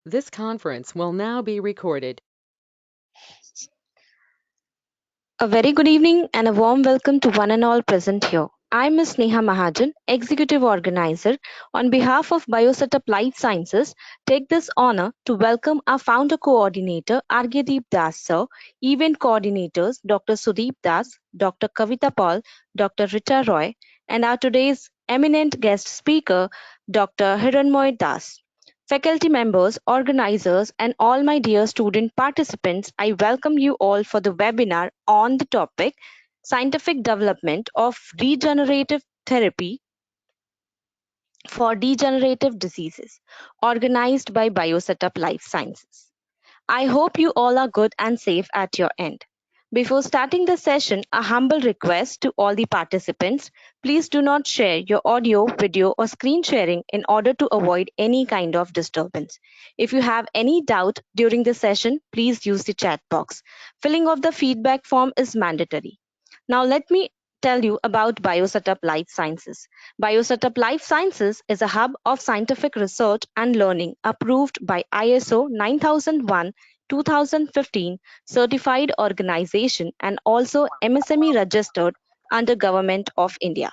This conference will now be recorded. A very good evening and a warm welcome to one and all present here. I'm Ms. Neha Mahajan, Executive Organizer. On behalf of Biosetup Lifesciences, take this honor to welcome our Founder Coordinator Argyadeep Das Sir, Event Coordinators Dr. Sudeep Das, Dr. Kavita Paul, Dr. Rita Roy, and our today's eminent guest speaker, Dr. Hiranmoy Das. Faculty members, organizers, and all my dear student participants, I welcome you all for the webinar on the topic Scientific Development of Regenerative Therapy for Degenerative Diseases, organized by Biosetup Life Sciences. I hope you all are good and safe at your end. Before starting the session, a humble request to all the participants, please do not share your audio, video or screen sharing in order to avoid any kind of disturbance. If you have any doubt during the session, please use the chat box. Filling of the feedback form is mandatory. Now let me tell you about Biosetup Life Sciences. Biosetup Life Sciences is a hub of scientific research and learning approved by ISO 9001 2015 certified organization and also MSME registered under Government of India.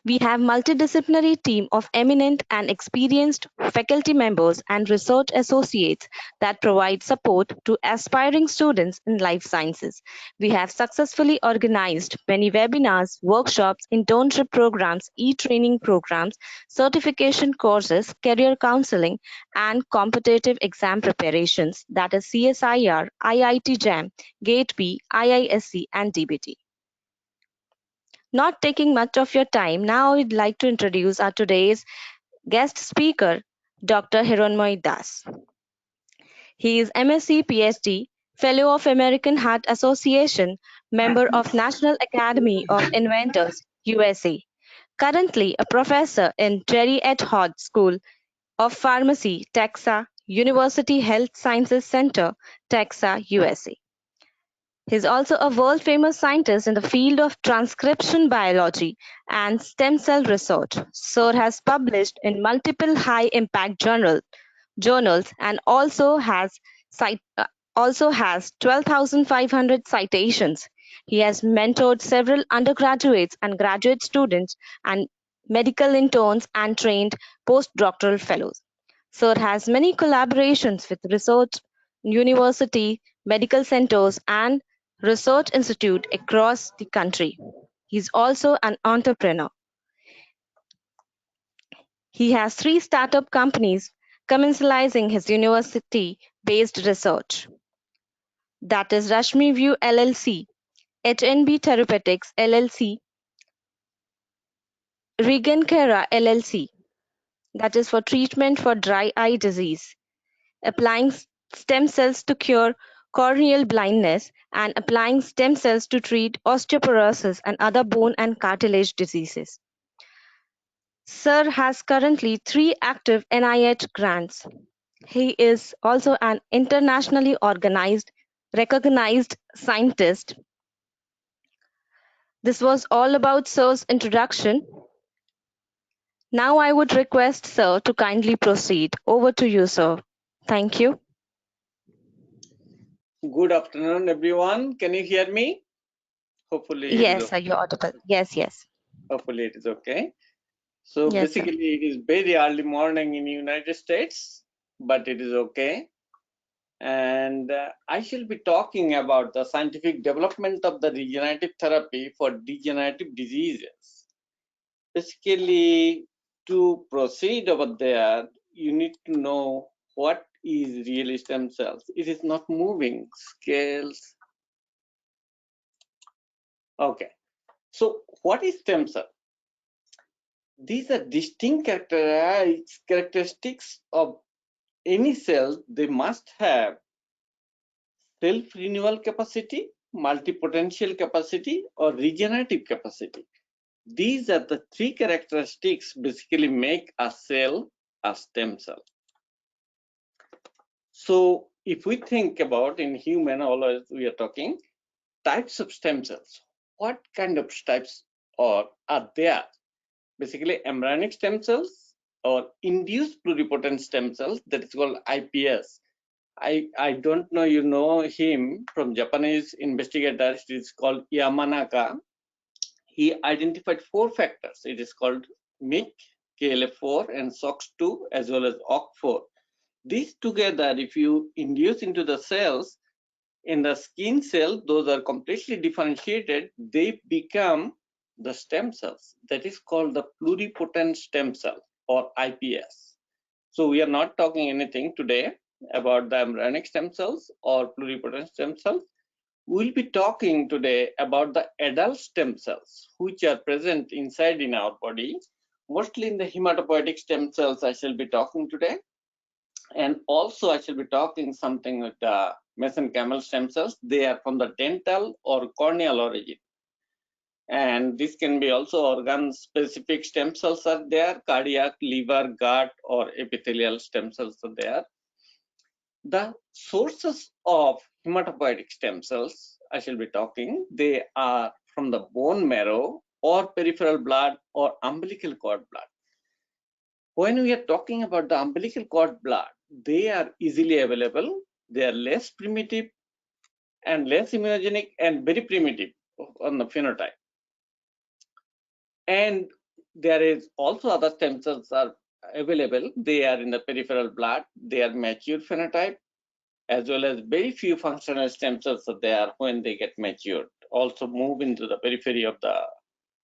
We have multidisciplinary team of eminent and experienced faculty members and research associates that provide support to aspiring students in life sciences. We have successfully organized many webinars, workshops, internship programs, e-training programs, certification courses, career counseling, and competitive exam preparations, that is CSIR, IIT JAM, GATE B, IISc, and DBT. Not taking much of your time, now I'd like to introduce our today's guest speaker, Dr. Hiranmoy Das. He is MSc PhD, Fellow of American Heart Association, member of National Academy of Inventors, USA. Currently a professor in Jerry at Hodge School of Pharmacy, Texas University Health Sciences Center, Texas, USA. He is also a world-famous scientist in the field of transcription biology and stem cell research. Sir has published in multiple high-impact journals and also has 12,500 citations. He has mentored several undergraduates and graduate students and medical interns and trained postdoctoral fellows. Sir has many collaborations with research, university, medical centers, and research institute across the country. He's also an entrepreneur. He has 3 startup companies commercializing his university-based research. That is Rashmi View LLC, HNB Therapeutics LLC, Regenerative LLC, that is for treatment for dry eye disease, applying stem cells to cure corneal blindness, and applying stem cells to treat osteoporosis and other bone and cartilage diseases. Sir has currently 3 active NIH grants. He is also an internationally recognized scientist. This was all about Sir's introduction. Now I would request Sir to kindly proceed. Over to you, Sir. Thank you. Good afternoon, everyone. Can you hear me? Hopefully. Yes, sir, you're audible. Yes. Hopefully it is okay. So Yes, sir. basically it is very early morning in the United States, but it is okay. And I shall be talking about the scientific development of the regenerative therapy for degenerative diseases. Basically, to proceed over there, you need to know what is really stem cells. It is not moving scales. Okay, so what is stem cell? These are distinct characteristics of any cell. They must have self-renewal capacity, multipotential capacity, or regenerative capacity. These are the 3 characteristics basically make a cell a stem cell. So if we think about in human, always we are talking types of stem cells. What kind of types are there? Basically embryonic stem cells, or induced pluripotent stem cells, that is called IPS. I don't know you know him from Japanese investigator. It is called Yamanaka. He identified 4 factors. It is called MYC, KLF4, and SOX2 as well as OC4. These together, if you induce into the cells, in the skin cell, those are completely differentiated, they become the stem cells. That is called the pluripotent stem cell or IPS. So we are not talking anything today about the embryonic stem cells or pluripotent stem cells. We'll be talking today about the adult stem cells, which are present inside in our body. Mostly in the hematopoietic stem cells I shall be talking today. And also I shall be talking something with the mesenchymal stem cells. They are from the dental or corneal origin. And this can be also organ-specific stem cells are there, cardiac, liver, gut, or epithelial stem cells are there. The sources of hematopoietic stem cells I shall be talking, they are from the bone marrow or peripheral blood or umbilical cord blood. When we are talking about the umbilical cord blood, they are easily available, they are less primitive and less immunogenic and very primitive on the phenotype. And there is also other stem cells are available, they are in the peripheral blood, they are mature phenotype, as well as very few functional stem cells are there when they get matured, also move into the periphery of the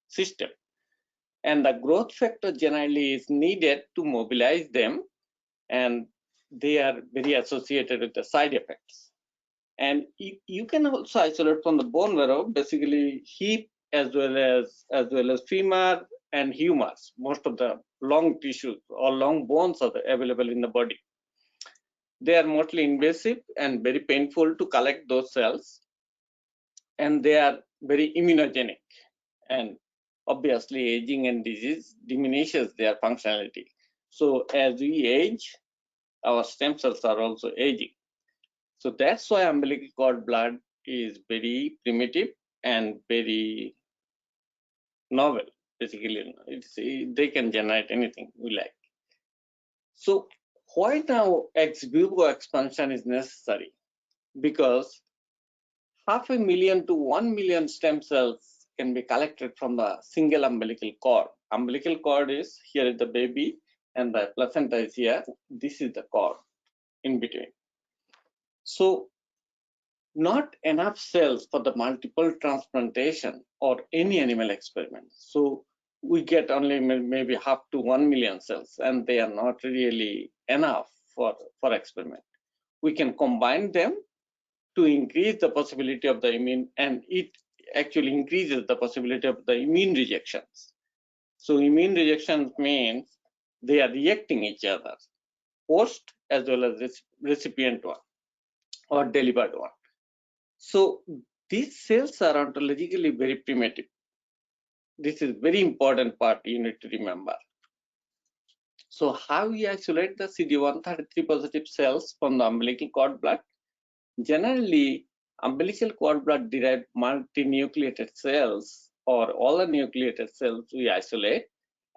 system. And the growth factor generally is needed to mobilize them, and they are very associated with the side effects. And you can also isolate from the bone marrow, basically hip as well as femur and humerus. Most of the long tissues or long bones are available in the body. They are mostly invasive and very painful to collect those cells, and they are very immunogenic. And obviously, aging and disease diminishes their functionality. So as we age, our stem cells are also aging. So that's why umbilical cord blood is very primitive and very novel. Basically, they can generate anything we like. So why now ex vivo expansion is necessary? Because 500,000 to 1 million stem cells can be collected from the single umbilical cord. Umbilical cord is here is the baby and the placenta is here. This is the cord in between. So not enough cells for the multiple transplantation or any animal experiment. So we get only maybe half to 1 million cells, and they are not really enough for experiment. We can combine them to increase the possibility of the immune, and it actually increases the possibility of the immune rejections. So immune rejections means they are rejecting each other, host as well as recipient one or delivered one. So these cells are ontologically very primitive. This is very important part you need to remember. So how we isolate the CD133 positive cells from the umbilical cord blood? Generally, umbilical cord blood derived multinucleated cells or all the nucleated cells we isolate,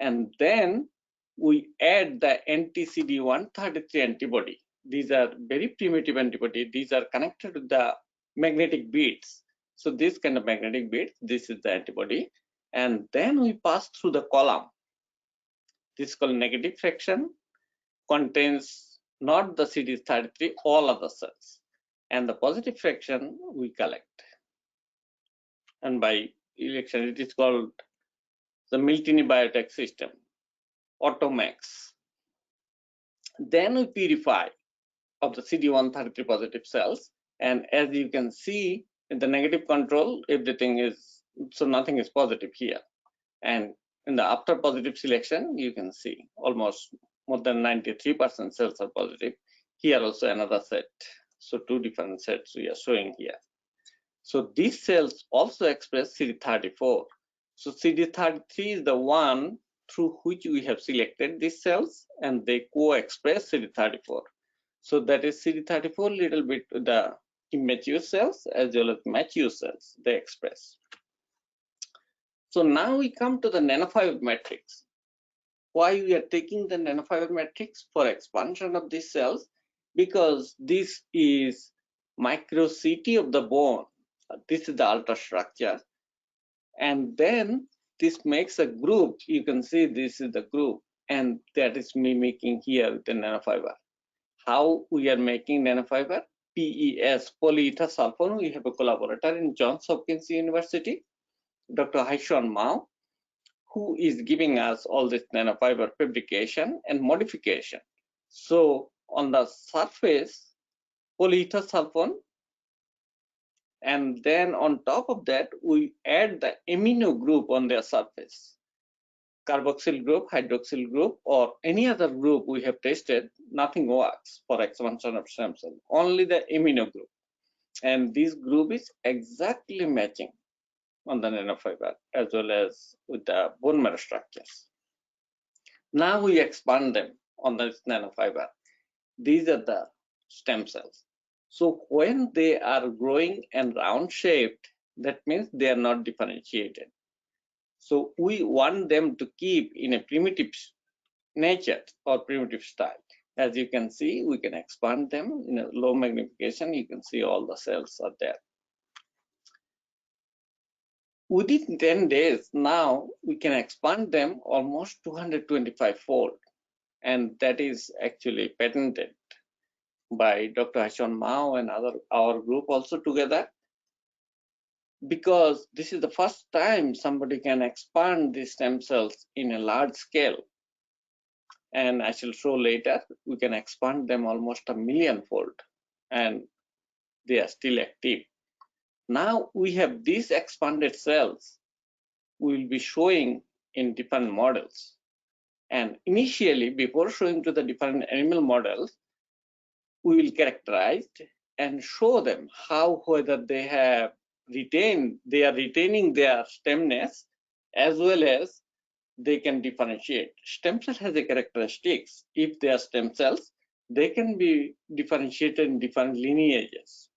and then we add the anti-CD133 antibody. These are very primitive antibody. These are connected to the magnetic beads. So this kind of magnetic beads, this is the antibody. And then we pass through the column. This is called negative fraction, contains not the CD33, all other cells. And the positive fraction we collect. And by election, it is called the Miltini biotech system, Automax. Then we purify of the CD133 positive cells. And as you can see in the negative control, everything is, so nothing is positive here. And in the after positive selection, you can see almost more than 93% cells are positive. Here also another set. So two different sets we are showing here. So these cells also express CD34. So CD33 is the one through which we have selected these cells, and they co-express CD34. So that is CD34 little bit the immature cells as well as mature cells they express. So now we come to the nanofiber matrix. Why we are taking the nanofiber matrix for expansion of these cells? Because this is micro-CT of the bone. This is the ultrastructure. And then this makes a group. You can see this is the group. And that is mimicking here with the nanofiber. How we are making nanofiber? PES, polyether sulfone. We have a collaborator in Johns Hopkins University, Dr. Hiranmoy, who is giving us all this nanofiber fabrication and modification. So on the surface, polyether sulfone, and then on top of that, we add the amino group on their surface. Carboxyl group, hydroxyl group, or any other group we have tested, nothing works for expansion of stem cell, only the amino group. And this group is exactly matching on the nanofiber as well as with the bone marrow structures. Now we expand them on this nanofiber. These are the stem cells. So when they are growing and round shaped, that means they are not differentiated. So we want them to keep in a primitive nature or primitive style. As you can see, we can expand them in a low magnification. You can see all the cells are there. Within 10 days, now we can expand them almost 225-fold. And that is actually patented by Dr. Hiranmoy and our group also together, because this is the first time somebody can expand these stem cells in a large scale. And I shall show later, we can expand them almost 1,000,000-fold, and they are still active. Now we have these expanded cells we will be showing in different models. And initially, before showing to the different animal models, we will characterize and show them how, whether they are retaining their stemness, as well as they can differentiate. Stem cell has a characteristics. If they are stem cells, they can be differentiated in different lineages.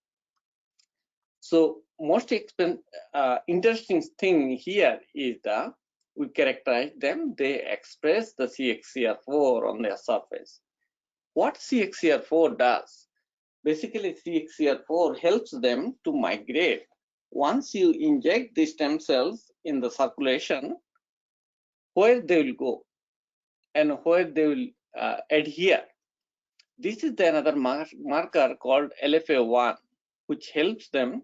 So most interesting thing here is that we characterize them. They express the CXCR4 on their surface. What CXCR4 does? Basically, CXCR4 helps them to migrate. Once you inject the stem cells in the circulation, where they will go and where they will adhere. This is another marker called LFA1, which helps them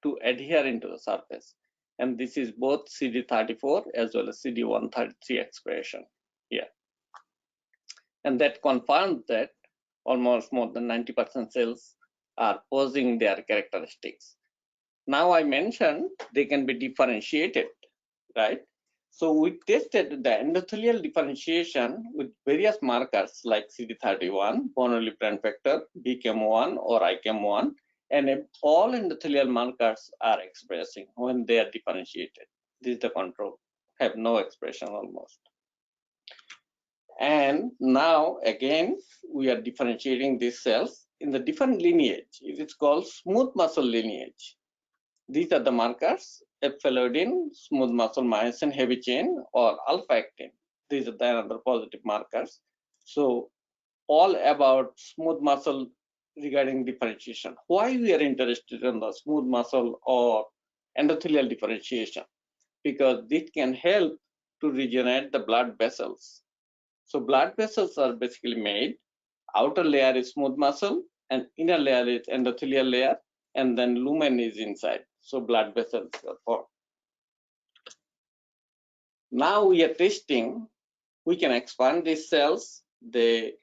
to adhere into the surface. And this is both CD34 as well as CD133 expression here. And that confirms that almost more than 90% cells are posing their characteristics. Now I mentioned they can be differentiated, right? So we tested the endothelial differentiation with various markers like CD31, phonolypran factor, BKM1 or IKM1, and all endothelial markers are expressing when they are differentiated. This is the control, have no expression almost. And now again, we are differentiating these cells in the different lineage. It is called smooth muscle lineage. These are the markers: epiphyllodin, smooth muscle myosin heavy chain, or alpha-actin. These are the other positive markers. So all about smooth muscle regarding differentiation. Why we are interested in the smooth muscle or endothelial differentiation? Because this can help to regenerate the blood vessels. So blood vessels are basically made. Outer layer is smooth muscle and inner layer is endothelial layer, and then lumen is inside. So blood vessels are formed. Now we are testing, we can expand these cells. They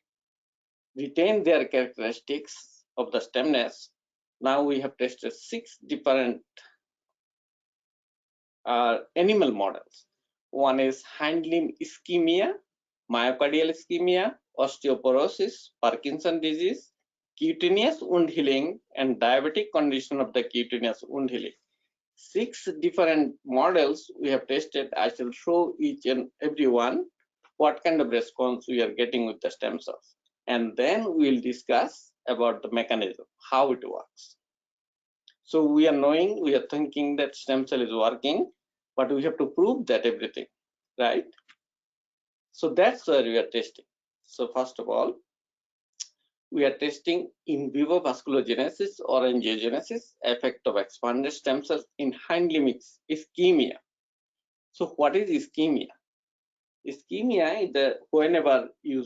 retain their characteristics of the stemness. Now we have tested 6 different animal models. One is hind limb ischemia, myocardial ischemia, osteoporosis, Parkinson disease, cutaneous wound healing, and diabetic condition of the cutaneous wound healing. 6 different models we have tested. I shall show each and every one what kind of response we are getting with the stem cells. And then we'll discuss about the mechanism, how it works. So we are thinking that stem cell is working, but we have to prove that everything, right? So that's where we are testing. So first of all, we are testing in vivo vasculogenesis or angiogenesis, effect of expanded stem cells in hind limb ischemia. So what is ischemia? Ischemia is whenever you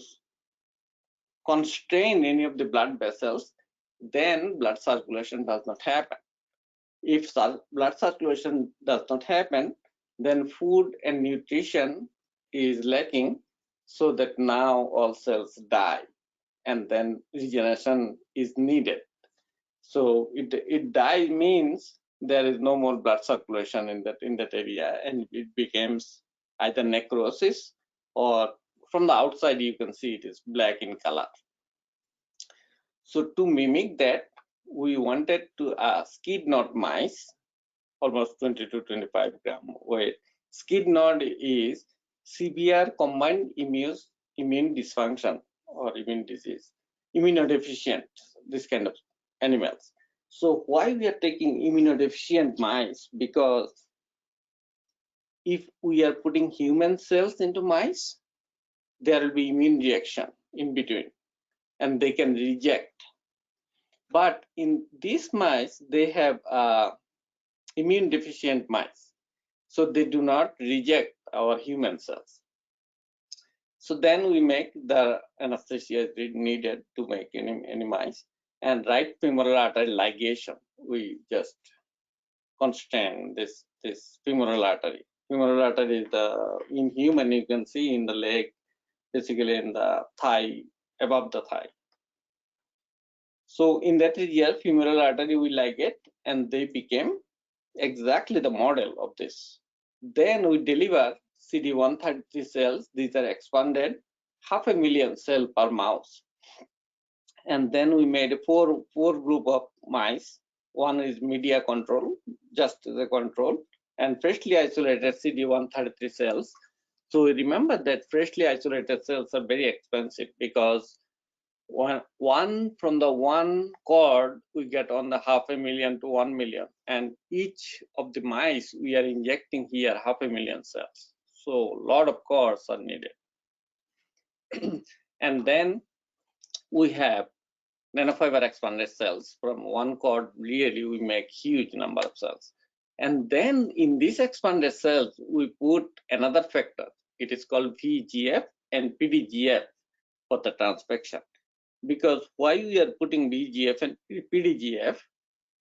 constrain any of the blood vessels, then blood circulation does not happen. If blood circulation does not happen, then food and nutrition is lacking, so that now all cells die, and then regeneration is needed. So it die means there is no more blood circulation in that area, and it becomes either necrosis, or from the outside you can see it is black in color. So to mimic that, we wanted to skid knot mice, almost 20 to 25 gram weight. Skid knot is severe combined immune dysfunction or immune disease, immunodeficient, this kind of animals. So why we are taking immunodeficient mice? Because if we are putting human cells into mice, there will be immune reaction in between, and they can reject. But in these mice, they have immune deficient mice, so they do not reject our human cells. So then we make the anesthesia needed to make any mice, and right femoral artery ligation. We just constrain this femoral artery. Femoral artery is in human, you can see in the leg, basically in the thigh, above the thigh. So in that area, femoral artery we ligate, and they became exactly the model of this. Then we deliver CD133 cells. These are expanded 500,000 cells per mouse. And then we made four group of mice. One is media control, just the control, and freshly isolated CD133 cells. So we remember that freshly isolated cells are very expensive, because one from the one cord we get on the 500,000 to 1 million, and each of the mice we are injecting here 500,000 cells. So a lot of cords are needed. And then we have nanofiber expanded cells. From one cord, really we make huge number of cells. And then in these expanded cells, we put another factor. It is called VEGF and PDGF for the transfection. Because why we are putting VEGF and PDGF,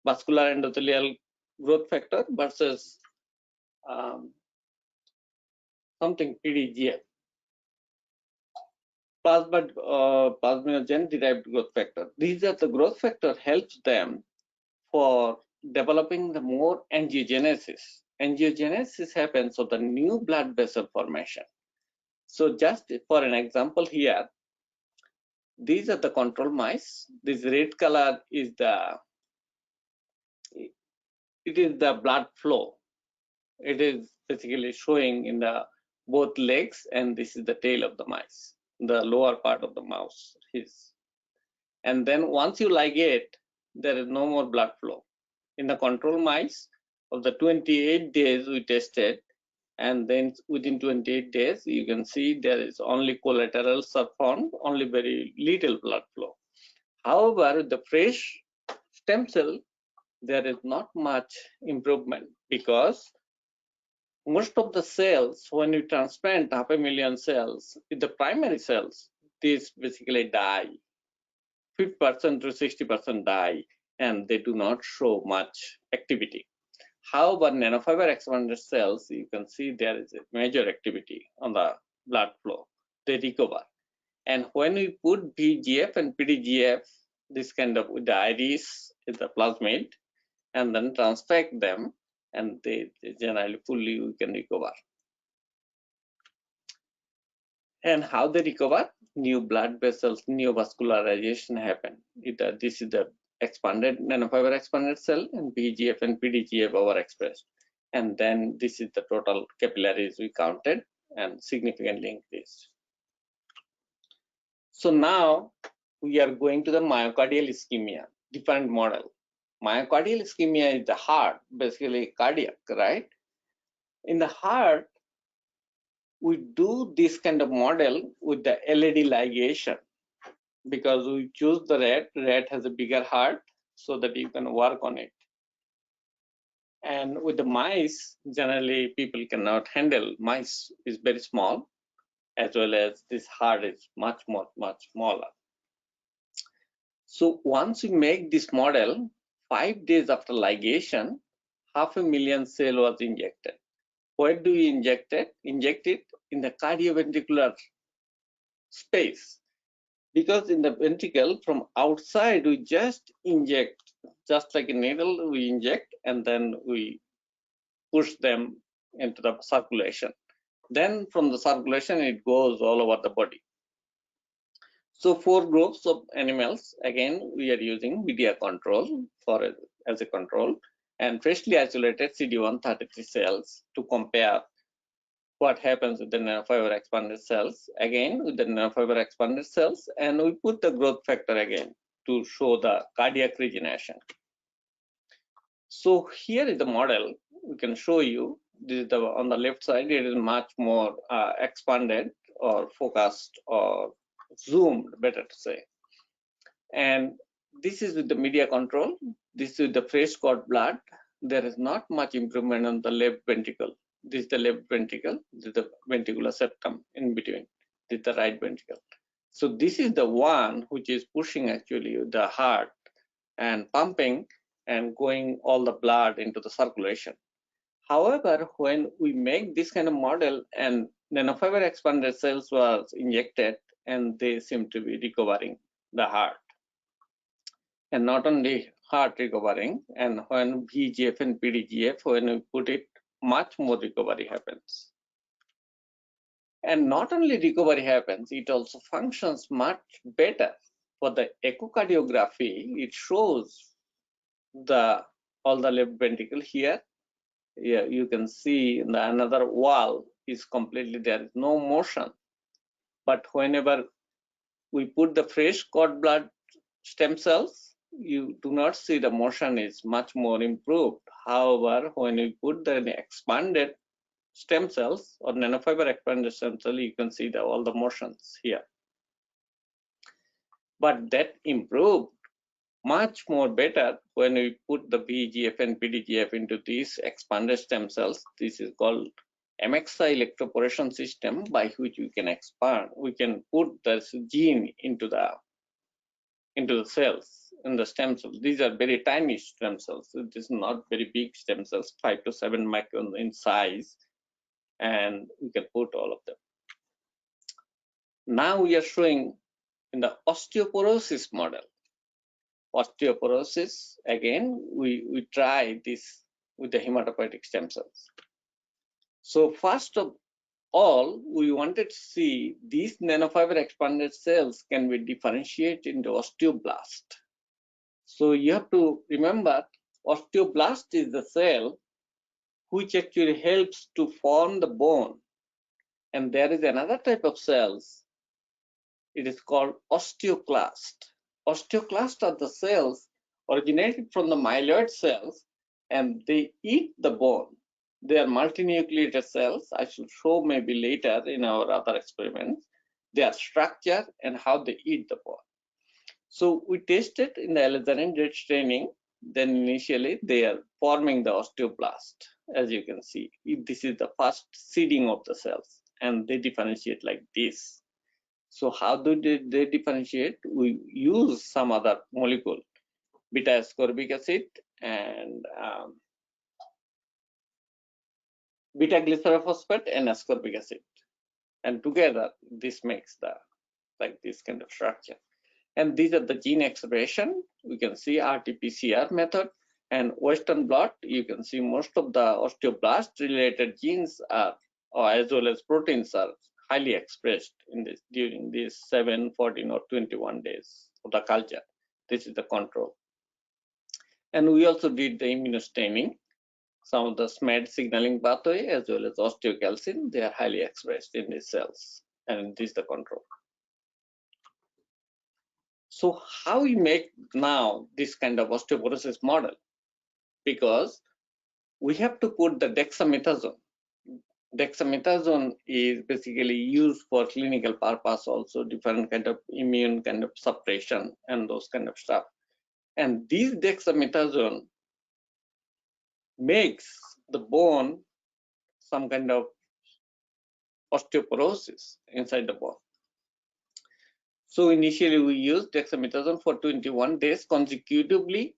vascular endothelial growth factor versus something PDGF, plasminogen derived growth factor. These are the growth factor helps them for developing the more angiogenesis. Angiogenesis happens of the new blood vessel formation. So just for an example here, these are the control mice. This red color is the blood flow. It is basically showing in the both legs, and this is the tail of the mice, the lower part of the mouse is. And then once you ligate, there is no more blood flow. In the control mice, of the 28 days we tested, and then within 28 days, you can see there is only collaterals are formed, only very little blood flow. However, the fresh stem cell, there is not much improvement, because most of the cells, when you transplant 500,000 cells, the primary cells, these basically die. 50% to 60% die, and they do not show much activity. However, nanofiber expanded cells, you can see there is a major activity on the blood flow. They recover. And when we put VEGF and PDGF, this kind of with the iris in the plasmid, and then transfect them, and they generally fully we can recover. And how they recover? New blood vessels, new vascularization happen. This is the expanded nanofiber expanded cell, and VEGF and PDGF overexpressed. And then this is the total capillaries we counted, and significantly increased. So now we are going to the myocardial ischemia, different model. Myocardial ischemia is the heart, basically cardiac, right? In the heart, we do this kind of model with the LED ligation because we choose the rat. Rat has a bigger heart so that you can work on it. And with the mice, generally people cannot handle. Mice is very small, as well as this heart is much smaller. So once we make this model, 5 days after ligation, 500,000 cell was injected. Where do we inject it? Inject it in the cardioventricular space. Because in the ventricle, from outside, we just inject, just like a needle, we inject, and then we push them into the circulation. Then from the circulation, it goes all over the body. So 4 groups of animals, again, we are using media control as a control, and freshly isolated CD133 cells to compare what happens with the nanofiber expanded cells, again with the nanofiber expanded cells, and we put the growth factor again to show the cardiac regeneration. So here is the model. We can show you. This is on the left side. It is much more expanded or focused or zoomed, better to say. And this is with the media control. This is the fresh cord blood. There is not much improvement on the left ventricle. This is the left ventricle. This is the ventricular septum in between. This is the right ventricle. So this is the one which is pushing actually the heart and pumping and going all the blood into the circulation. However, when we make this kind of model and nanofiber expanded cells was injected, and they seem to be recovering the heart. And not only heart recovering, and when VEGF and PDGF, when we put it, much more recovery happens. And not only recovery happens, it also functions much better. For the echocardiography, it shows all the left ventricle here. Yeah, you can see another wall is completely, there is no motion. But whenever we put the fresh cord blood stem cells, you do not see the motion is much more improved. However, when we put the expanded stem cells or nanofiber expanded stem cell, you can see all the motions here. But that improved much more better when we put the VEGF and PDGF into these expanded stem cells. This is called MXI electroporation system, by which we can expand. We can put this gene into the cells, in the stem cells. These are very tiny stem cells. So this is not very big stem cells, 5 to 7 micron in size, and we can put all of them. Now we are showing in the osteoporosis model. Osteoporosis, again, we try this with the hematopoietic stem cells. So first of all, we wanted to see these nanofiber expanded cells can be differentiated into osteoblast. So you have to remember, osteoblast is the cell which actually helps to form the bone. And there is another type of cells. It is called osteoclast. Osteoclast are the cells originated from the myeloid cells, and they eat the bone. They are multinucleated cells. I should show maybe later in our other experiments their structure and how they eat the bone. So we tested in the Alexandrian staining. Then initially they are forming the osteoblast. As you can see, this is the first seeding of the cells, and they differentiate like this. So how do they differentiate? We use some other molecule, beta-ascorbic acid and beta-glycerophosphate and ascorbic acid, and together this makes like this kind of structure. And these are the gene expression. We can see RT-PCR method, and Western blot. You can see most of the osteoblast related genes are, or as well as proteins, are highly expressed in this during these 7, 14, or 21 days of the culture. This is the control. And we also did the immunostaining. Some of the SMAD signaling pathway as well as osteocalcin, they are highly expressed in these cells, and this is the control. So how we make now this kind of osteoporosis model? Because we have to put the dexamethasone. dexamethasone is basically used for clinical purpose also, different kind of immune kind of suppression and those kind of stuff. And this dexamethasone makes the bone some kind of osteoporosis inside the bone. So initially we used dexamethasone for 21 days consecutively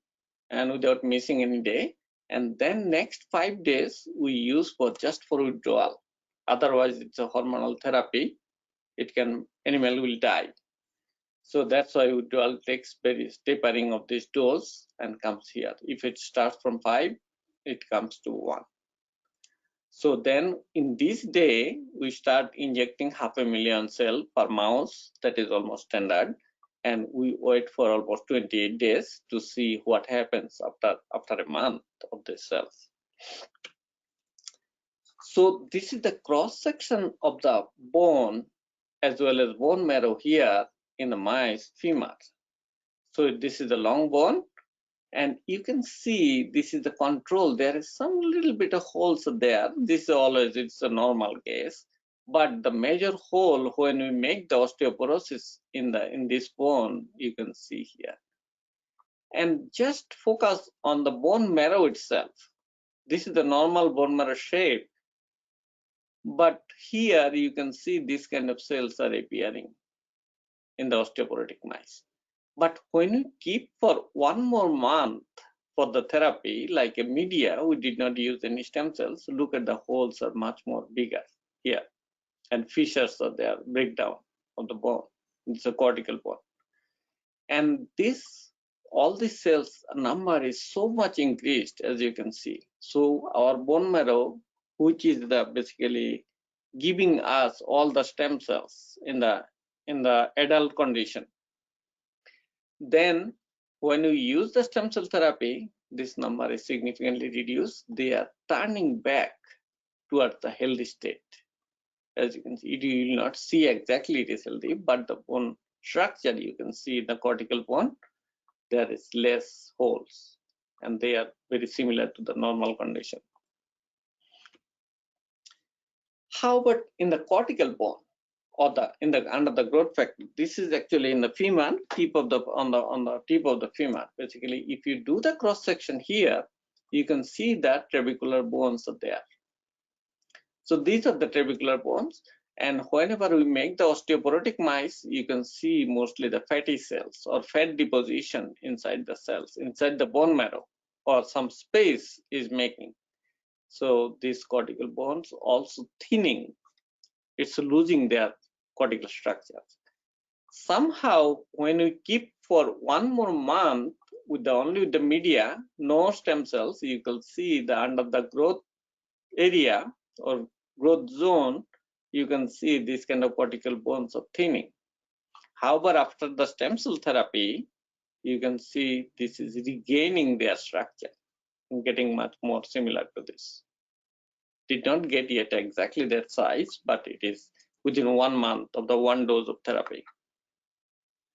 and without missing any day. And then next 5 days we use just for withdrawal. Otherwise it's a hormonal therapy. Animal will die. So that's why withdrawal takes various tapering of this dose and comes here. If it starts from 5, it comes to 1. So then in this day, we start injecting 500,000 cells per mouse. That is almost standard. And we wait for almost 28 days to see what happens after a month of the cells. So this is the cross section of the bone as well as bone marrow here in the mice femurs. So this is the long bone, and you can see this is the control. There is some little bit of holes there. This is always, it's a normal case, but the major hole when we make the osteoporosis in this bone, you can see here. And just focus on the bone marrow itself. This is the normal bone marrow shape, but here you can see these kind of cells are appearing in the osteoporotic mice. But when you keep for 1 more month for the therapy, like a media, we did not use any stem cells. Look at the holes are much more bigger here, and fissures are there, breakdown of the bone. It's a cortical bone, and all these cells number is so much increased, as you can see. So our bone marrow, which is basically giving us all the stem cells in the adult condition. Then when we use the stem cell therapy, this number is significantly reduced. They are turning back towards the healthy state. As you can see, you will not see exactly it is healthy, but the bone structure, you can see the cortical bone, there is less holes, and they are very similar to the normal condition. How about in the cortical bone? Or under the growth factor? This is actually in the femur, on the tip of the femur. Basically, if you do the cross section here, you can see that trabecular bones are there. So these are the trabecular bones, and whenever we make the osteoporotic mice, you can see mostly the fatty cells or fat deposition inside the cells, inside the bone marrow, or some space is making. So these cortical bones also thinning. It's losing their cortical structures. Somehow, when we keep for 1 more month only with the media, no stem cells, you can see under the growth area or growth zone, you can see this kind of cortical bones are thinning. However, after the stem cell therapy, you can see this is regaining their structure and getting much more similar to this. Did not get yet exactly that size, but it is within 1 month of the 1 dose of therapy.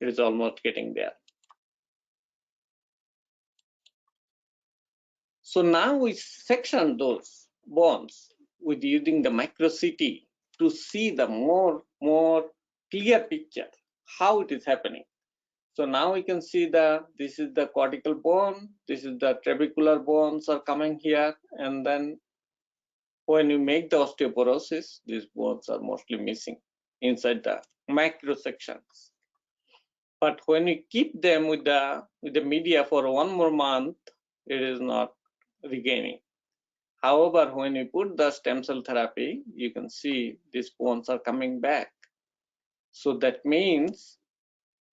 It is almost getting there. So now we section those bones with using the micro CT to see the more clear picture how it is happening. So now we can see this is the cortical bone, this is the trabecular bones are coming here, and then when you make the osteoporosis, these bones are mostly missing inside the micro sections. But when you keep them with the media for 1 more month, it is not regaining. However, when you put the stem cell therapy, you can see these bones are coming back. So that means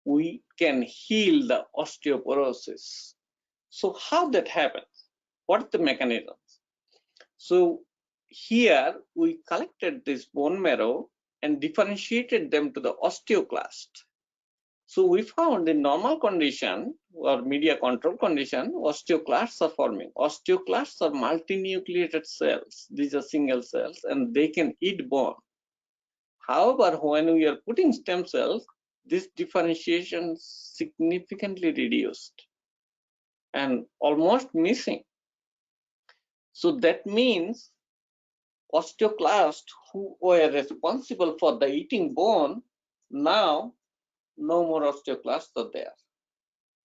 we can heal the osteoporosis. So how that happens? What are the mechanisms? So here we collected this bone marrow and differentiated them to the osteoclast. So we found in normal condition or media control condition, osteoclasts are forming. Osteoclasts are multinucleated cells. These are single cells and they can eat bone. However, when we are putting stem cells, this differentiation significantly reduced and almost missing. So that means osteoclasts who were responsible for the eating bone, now no more osteoclasts are there.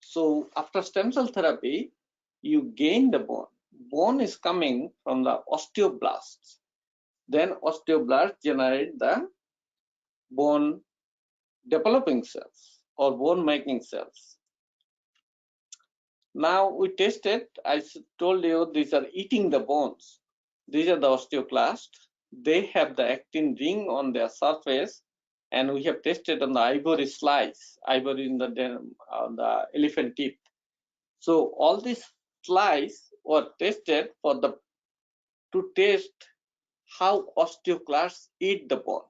So after stem cell therapy, you gain the bone. Bone is coming from the osteoblasts. Then osteoblasts generate the bone developing cells or bone making cells. Now we tested, I told you these are eating the bones. These are the osteoclasts. They have the actin ring on their surface, and we have tested on the ivory slice, ivory in the elephant teeth. So all these slices were tested to test how osteoclasts eat the bone.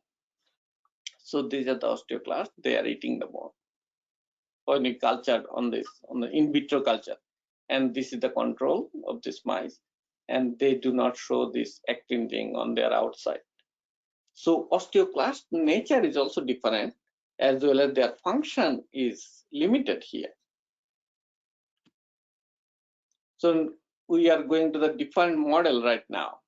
So these are the osteoclasts, they are eating the bone. When we cultured on the in vitro culture. And this is the control of this mice, and they do not show this actin ring on their outside. So osteoclast nature is also different, as well as their function is limited here. So we are going to the different model right now.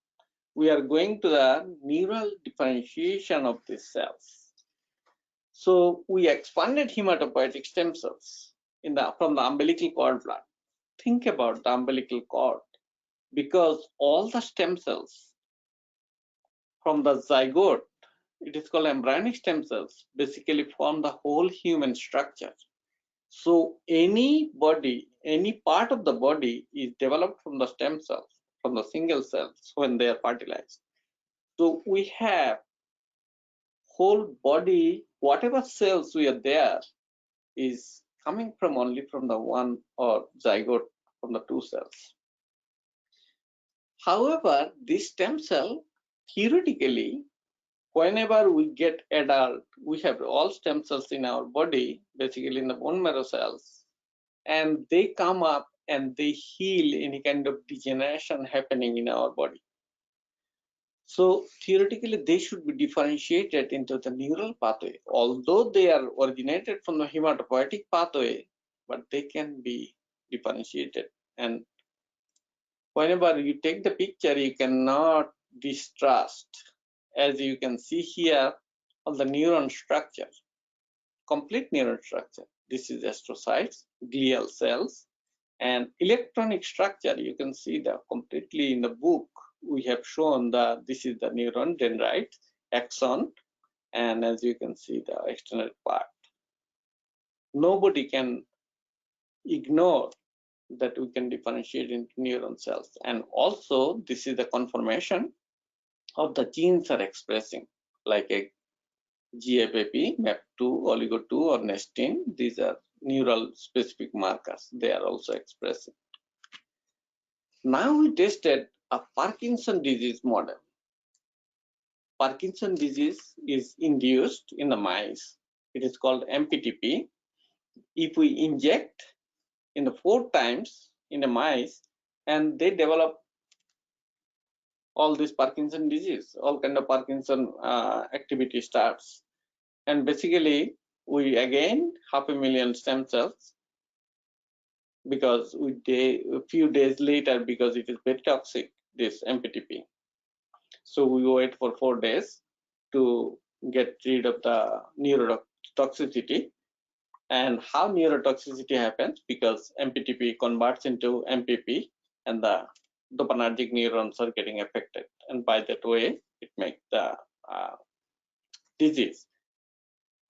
We are going to the neural differentiation of these cells. So we expanded hematopoietic stem cells from the umbilical cord blood. Think about the umbilical cord, because all the stem cells from the zygote, it is called embryonic stem cells, basically form the whole human structure. So any part of the body is developed from the stem cells, from the single cells when they are fertilized. So we have whole body, whatever cells we are there is coming from only from the one or zygote from the two cells. However, this stem cell, theoretically, whenever we get adult, we have all stem cells in our body, basically in the bone marrow cells, and they come up and they heal any kind of degeneration happening in our body. So theoretically, they should be differentiated into the neural pathway, although they are originated from the hematopoietic pathway, but they can be differentiated. And whenever you take the picture, you cannot distrust. As you can see here, all the neuron structure, complete neuron structure. This is astrocytes, glial cells, and electronic structure. You can see that completely in the book. We have shown that this is the neuron dendrite, axon, and as you can see, the external part. Nobody can ignore that we can differentiate into neuron cells. And also, this is the confirmation of the genes are expressing, like a GFAP, MAP2, oligo2, or nestin. These are neural specific markers. They are also expressing. Now we tested a Parkinson disease model. Parkinson disease is induced in the mice. It is called MPTP. If we inject in the 4 times in the mice, and they develop all this Parkinson disease, all kind of Parkinson activity starts. And basically, we again 500,000 stem cells, because a few days later, because it is very toxic, this MPTP. So we wait for 4 days to get rid of the neurotoxicity. And how neurotoxicity happens, because MPTP converts into MPP, and the dopaminergic neurons are getting affected, and by that way it makes the disease.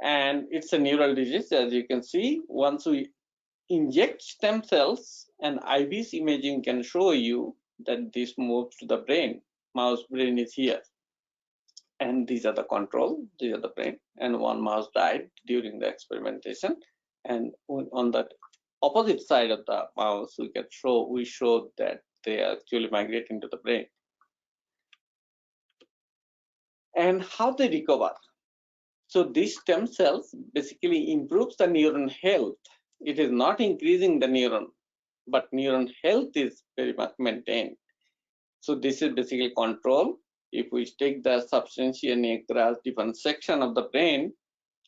And it's a neural disease, as you can see. Once we inject stem cells, and IV's imaging can show you that this moves to the brain. Mouse brain is here, and these are the control, these are the brain, and one mouse died during the experimentation. And on the opposite side of the mouse, we showed that they are actually migrating to the brain. And how they recover? So these stem cells basically improves the neuron health. It is not increasing the neuron, but neuron health is very much maintained. So this is basically control. If we take the substantia nigra different section of the brain,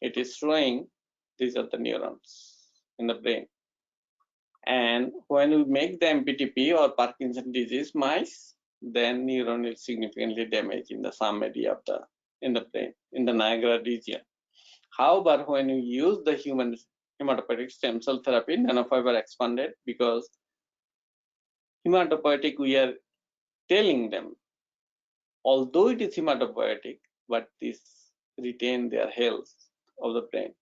it is showing these are the neurons in the brain. And when we make the MPTP or Parkinson disease mice, then neuron is significantly damaged in the some area of the in the brain, in the Niagara region. However, when you use the human hematopoietic stem cell therapy, nanofiber expanded, because hematopoietic, we are telling them, although it is hematopoietic, but this retain their health of the brain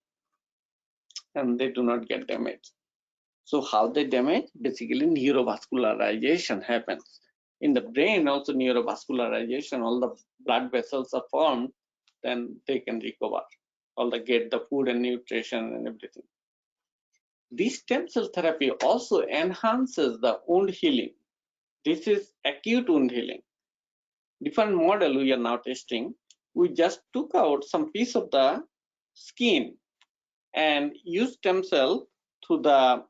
and they do not get damaged. So how they damage? Basically neurovascularization happens. In the brain also neurovascularization, all the blood vessels are formed, then they can recover, all the get the food and nutrition and everything. This stem cell therapy also enhances the wound healing. This is acute wound healing. Different model we are now testing. We just took out some piece of the skin and used stem cell to the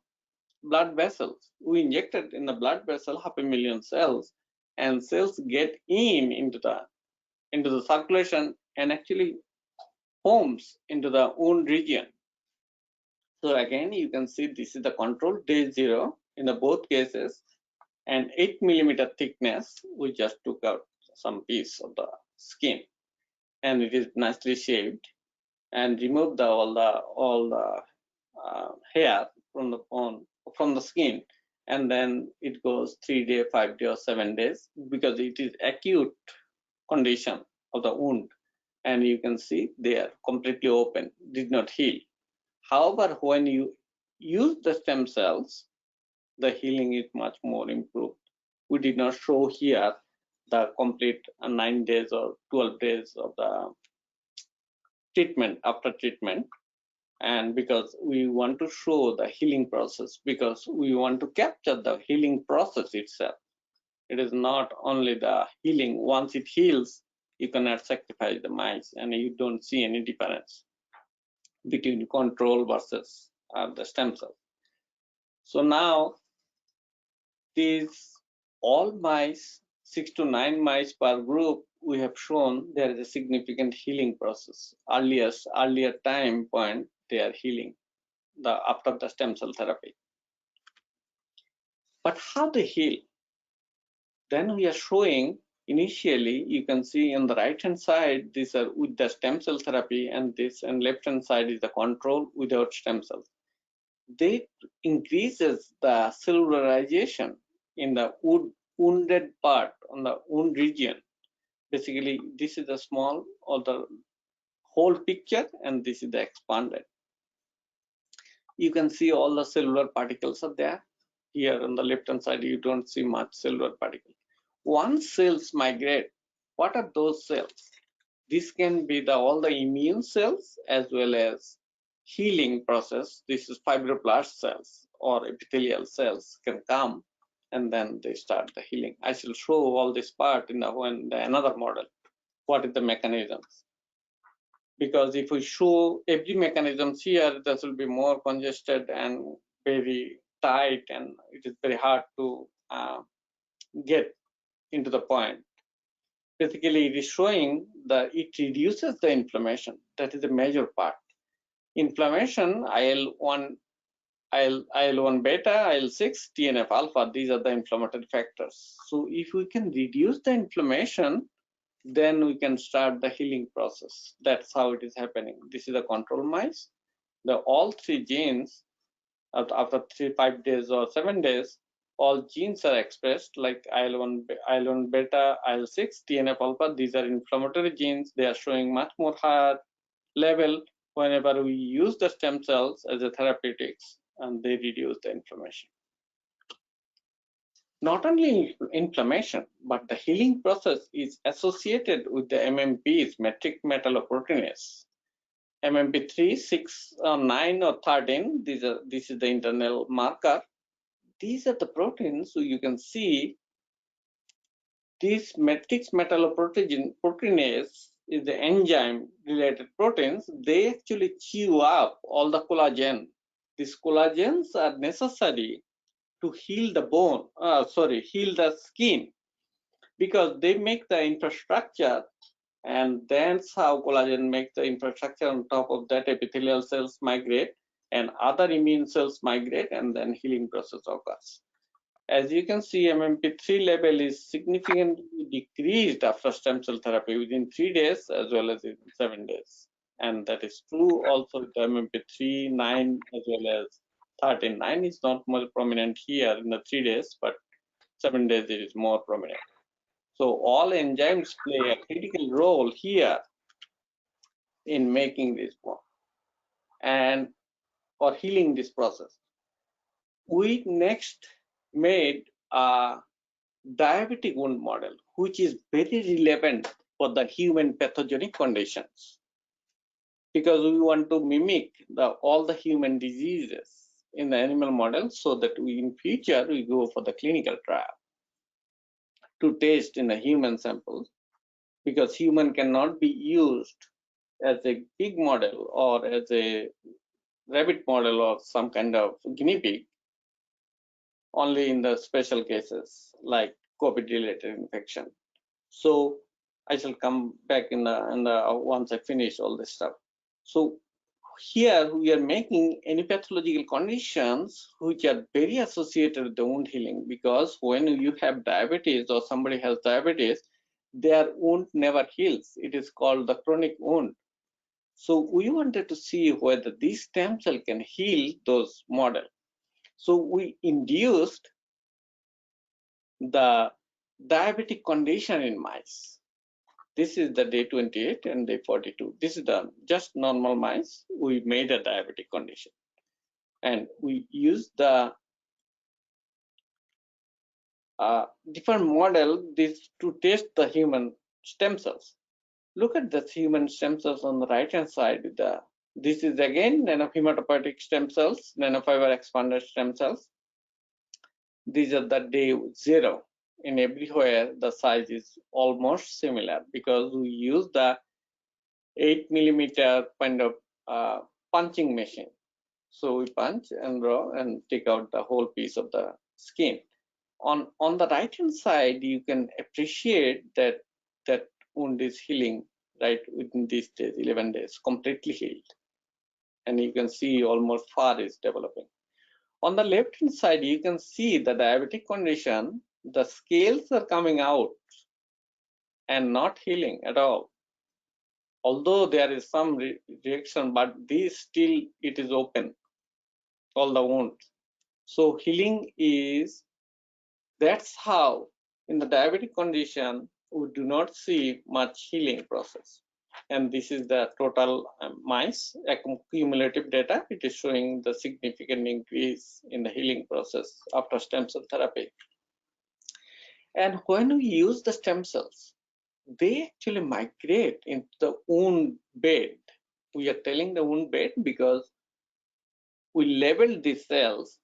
blood vessels. We injected in the blood vessel 500,000 cells, and cells get into the circulation and actually homes into the wound region. So again, you can see this is the control day 0 in the both cases, and 8 millimeter thickness. We just took out some piece of the skin, and it is nicely shaped, and remove all the hair from the skin, and then it goes 3 days, 5 days, or 7 days, because it is acute condition of the wound, and you can see they are completely open, did not heal. However, when you use the stem cells, the healing is much more improved. We did not show here the complete 9 days or 12 days of the treatment, after treatment, and because we want to show the healing process, because we want to capture the healing process itself. It is not only the healing. Once it heals, you cannot sacrifice the mice, and you don't see any difference between control versus the stem cell. So now these all mice, 6 to 9 mice per group, we have shown there is a significant healing process. Earlier time point, they are healing after the stem cell therapy. But how they heal? Then we are showing initially, you can see on the right hand side, these are with the stem cell therapy, and this and left hand side is the control without stem cells. They increases the cellularization in the wounded part on the wound region. Basically, this is the small or the whole picture, and this is the expanded. You can see all the cellular particles are there. Here on the left hand side, you don't see much cellular particles. Once cells migrate, what are those cells? This can be all the immune cells as well as healing process. This is fibroblast cells or epithelial cells can come, and then they start the healing. I shall show all this part in another model. What is the mechanisms? Because if we show every mechanisms here, this will be more congested and very tight, and it is very hard to get into the point. Basically, it is showing that it reduces the inflammation. That is the major part. Inflammation, IL-1 beta, IL-6, TNF alpha, these are the inflammatory factors. So if we can reduce the inflammation, then we can start the healing process. That's how it is happening. This is the control mice. All 3 genes, after 5 days or 7 days, all genes are expressed, like IL-1 beta, IL-6, TNF alpha. These are inflammatory genes. They are showing much more higher level whenever we use the stem cells as a therapeutics, and they reduce the inflammation. Not only inflammation, but the healing process is associated with the MMPs, matrix metalloproteinase. MMP3, 6, 9, or 13. This is the internal marker. These are the proteins. So you can see this matrix metalloproteinase is the enzyme-related proteins. They actually chew up all the collagen. These collagens are necessary to heal the bone, heal the skin, because they make the infrastructure, and that's how collagen makes the infrastructure. On top of that, epithelial cells migrate and other immune cells migrate, and then healing process occurs. As you can see, MMP3 level is significantly decreased after stem cell therapy within 3 days as well as in 7 days. And that is true also with MMP3, 9 as well as 13. 9 is not more prominent here in the 3 days, but 7 days it is more prominent. So all enzymes play a critical role here in making this bond and or healing this process. We next made a diabetic wound model, which is very relevant for the human pathogenic conditions, because we want to mimic all the human diseases in the animal model, so that we in future we go for the clinical trial to test in the human samples, because human cannot be used as a pig model or as a rabbit model or some kind of guinea pig, only in the special cases like COVID-related infection. So I shall come back in the once I finish all this stuff. So here we are making any pathological conditions which are very associated with the wound healing, because when you have diabetes or somebody has diabetes, their wound never heals. It is called the chronic wound. So we wanted to see whether this stem cell can heal those models. So we induced the diabetic condition in mice. This is the day 28 and day 42. This is the just normal mice. We made a diabetic condition, and we used the different model this to test the human stem cells. Look at the human stem cells on the right hand side. This is again hematopoietic stem cells, nanofiber expanded stem cells. These are the day 0. In everywhere the size is almost similar, because we use the 8 millimeter kind of punching machine. So we punch and draw and take out the whole piece of the skin. On the right hand side, you can appreciate that that wound is healing right within these days, 11 days, completely healed. And you can see almost FAHA is developing. On the left hand side, you can see the diabetic condition, the scales are coming out and not healing at all. Although there is some reaction, but this still it is open, all the wounds. So healing is, that's how in the diabetic condition we do not see much healing process. And this is the total mice cumulative data. It is showing the significant increase in the healing process after stem cell therapy. And when we use the stem cells, they actually migrate into the wound bed. We are telling the wound bed because we label these cells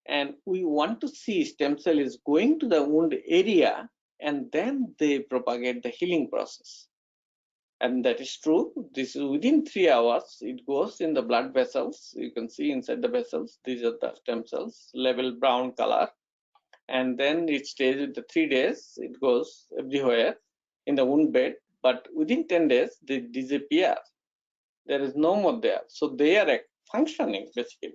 and we want to see stem cell is going to the wound area, and then they propagate the healing process. And that is true. This is within 3 hours. It goes in the blood vessels. You can see inside the vessels. These are the stem cells, label brown color. And then it stays with the 3 days. It goes everywhere in the wound bed. But within 10 days, they disappear. There is no more there. So they are functioning basically.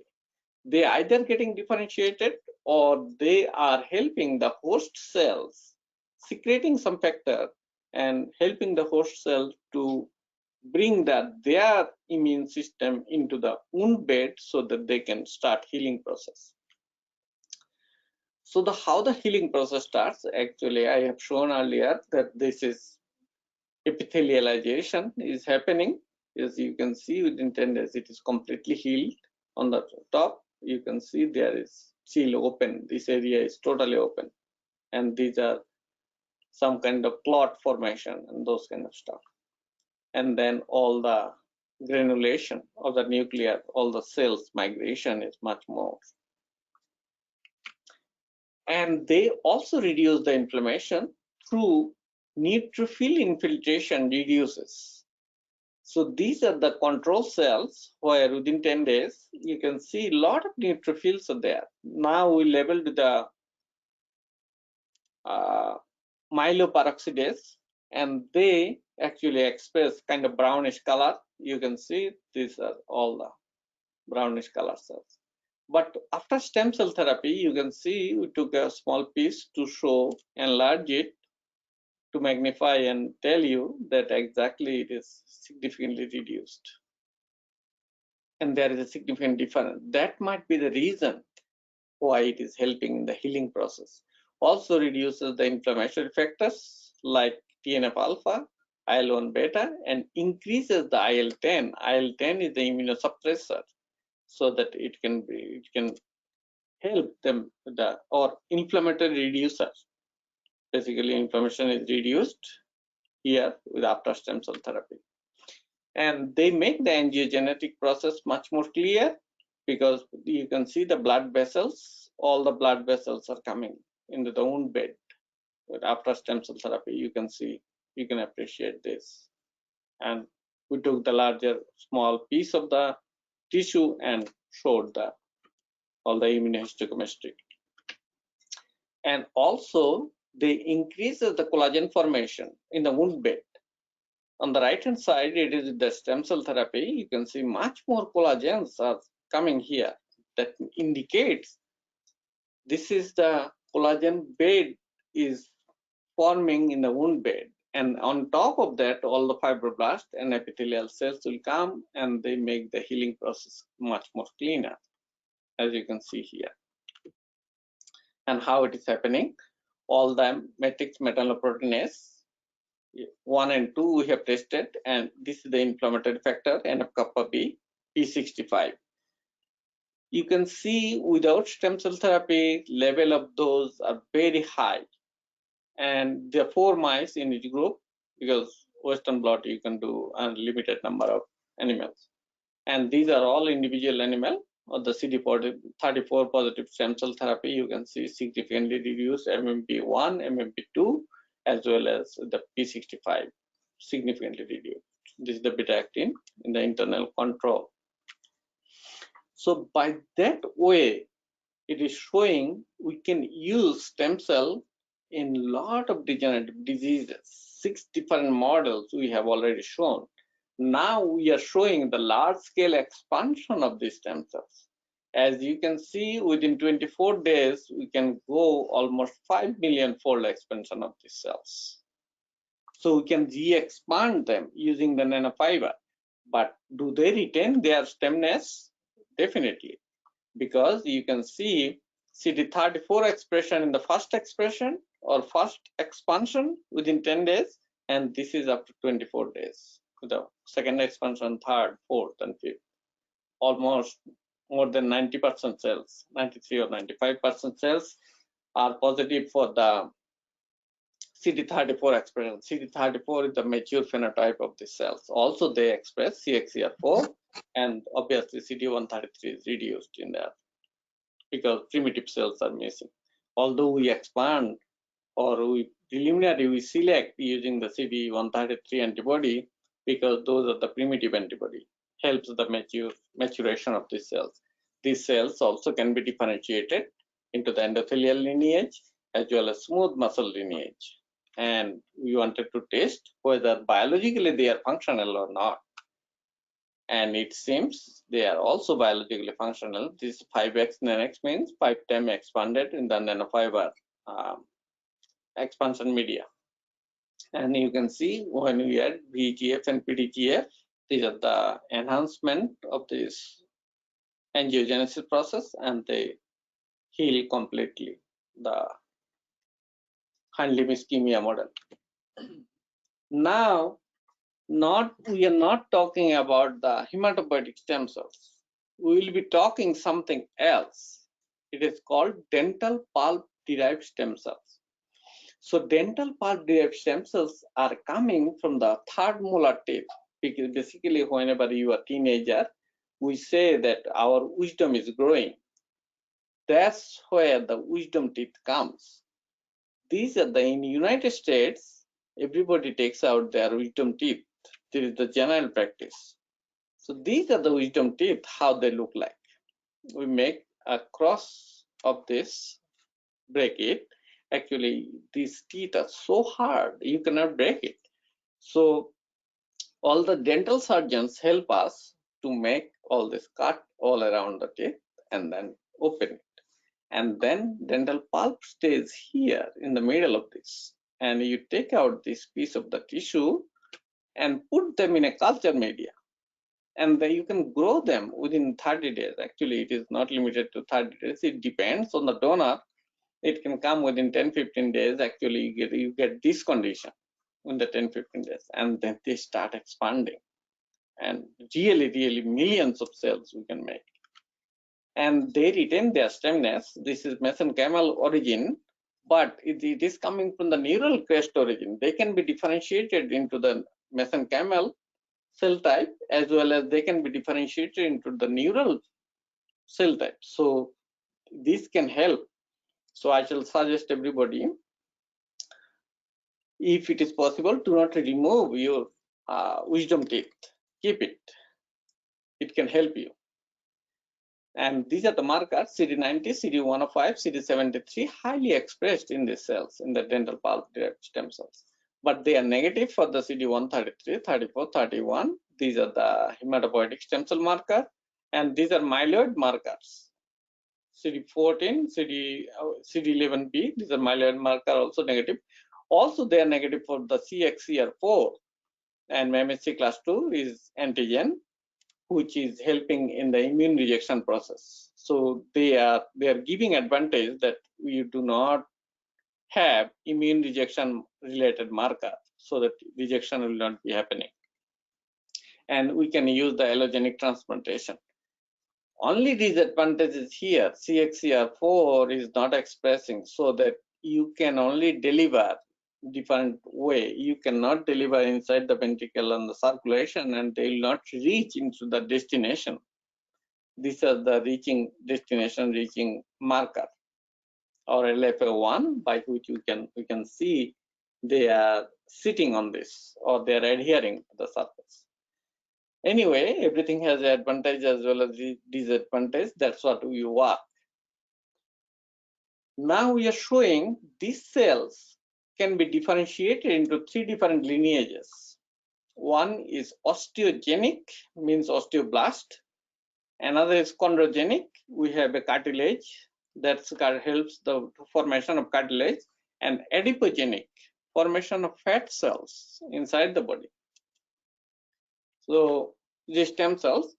They are either getting differentiated or they are helping the host cells, secreting some factor and helping the host cell to bring their immune system into the wound bed so that they can start healing process. So how the healing process starts, actually I have shown earlier that this is epithelialization is happening. As you can see, within 10 days it is completely healed. On the top you can see there is seal open. This area is totally open, and these are some kind of clot formation and those kind of stuff. And then all the granulation of the nuclear, all the cells migration is much more. And they also reduce the inflammation through neutrophil infiltration reduces. So these are the control cells where within 10 days, you can see a lot of neutrophils are there. Now we labeled the myeloperoxidase, and they actually express kind of brownish color. You can see these are all the brownish color cells. But after stem cell therapy, you can see we took a small piece to show, enlarge it, to magnify and tell you that exactly it is significantly reduced. And there is a significant difference. That might be the reason why it is helping in the healing process. Also reduces the inflammatory factors like TNF alpha, IL-1 beta, and increases the IL-10. IL-10 is the immunosuppressor, so that it can help them or inflammatory reducer. Basically, inflammation is reduced here with after stem cell therapy. And they make the angiogenetic process much more clear, because you can see the blood vessels, all the blood vessels are coming into the wound bed. But after stem cell therapy, you can see, you can appreciate this. And we took the larger small piece of the tissue and showed all the immunohistochemistry. And also they increase the collagen formation in the wound bed. On the right hand side, it is the stem cell therapy. You can see much more collagens are coming here. That indicates this is the collagen bed is forming in the wound bed. And on top of that, all the fibroblasts and epithelial cells will come and they make the healing process much more cleaner, as you can see here. And how it is happening, all the matrix metalloproteinase 1 and 2 we have tested, and this is the inflammatory factor NF-kappa B, P65. You can see without stem cell therapy, level of those are very high. And there are 4 mice in each group, because Western blot you can do a limited number of animals. And these are all individual animal. Or the CD34 positive stem cell therapy, you can see significantly reduced MMP1, MMP2, as well as the P65, significantly reduced. This is the beta-actin in the internal control. So by that way, it is showing we can use stem cell in lot of degenerative diseases. 6 different models we have already shown. Now we are showing the large scale expansion of these stem cells. As you can see, within 24 days, we can go almost 5 million fold expansion of these cells. So we can re-expand them using the nanofiber. But do they retain their stemness? Definitely, because you can see CD34 expression in the first expression or first expansion within 10 days, and this is up to 24 days. The second expansion, third, fourth, and fifth. Almost more than 90% cells, 93 or 95% cells are positive for the CD34 expression. CD34 is the mature phenotype of the cells. Also, they express CXCR4, and obviously CD133 is reduced in there because primitive cells are missing. Although we expand or we preliminary we select using the CD133 antibody, because those are the primitive antibody, helps the maturation of these cells. These cells also can be differentiated into the endothelial lineage as well as smooth muscle lineage. And we wanted to test whether biologically they are functional or not. And it seems they are also biologically functional. This 5x nanox means 5 times expanded in the nanofiber expansion media. And you can see when we add VEGF and PDGF, these are the enhancement of this angiogenesis process, and they heal completely the hind limb ischemia model. Now, we are not talking about the hematopoietic stem cells. We will be talking something else. It is called dental pulp derived stem cells. So dental pulp derived stem cells are coming from the third molar teeth, because basically whenever you are a teenager, we say that our wisdom is growing. That's where the wisdom teeth comes. These are in the United States, everybody takes out their wisdom teeth. This is the general practice. So these are the wisdom teeth, how they look like. We make a cross of this, break it. Actually, these teeth are so hard, you cannot break it. So all the dental surgeons help us to make all this cut all around the teeth, and then open it. And then dental pulp stays here in the middle of this. And you take out this piece of the tissue and put them in a culture media. And then you can grow them within 30 days. Actually, it is not limited to 30 days. It depends on the donor. It can come within 10-15 days. Actually, you get this condition in the 10-15 days. And then they start expanding. And really millions of cells we can make. And they retain their stemness. This is mesenchymal origin, but it is coming from the neural crest origin. They can be differentiated into the mesenchymal cell type, as well as they can be differentiated into the neural cell type. So this can help. So I shall suggest everybody, if it is possible, do not remove your wisdom teeth. Keep it. It can help you. And these are the markers, CD90, CD105, CD73, highly expressed in these cells, in the dental pulp derived stem cells. But they are negative for the CD133, 34, 31. These are the hematopoietic stem cell marker. And these are myeloid markers. CD14, CD11B, these are myeloid marker, also negative. Also, they are negative for the CXCR4. And MSC class 2 is antigen, which is helping in the immune rejection process. So they are giving advantage that we do not have immune rejection related marker, so that rejection will not be happening. And we can use the allogenic transplantation. Only disadvantage is here, CXCR4 is not expressing, so that you can only deliver different way. You cannot deliver inside the ventricle and the circulation, and they will not reach into the destination. These are the reaching marker, or LFA1, by which we can see they are sitting on this, or they are adhering to the surface. Anyway, everything has advantage as well as disadvantage. That's what we work. Now we are showing these cells can be differentiated into 3 different lineages. One is osteogenic, means osteoblast. Another is chondrogenic. We have a cartilage that helps the formation of cartilage, and adipogenic, formation of fat cells inside the body. So these stem cells.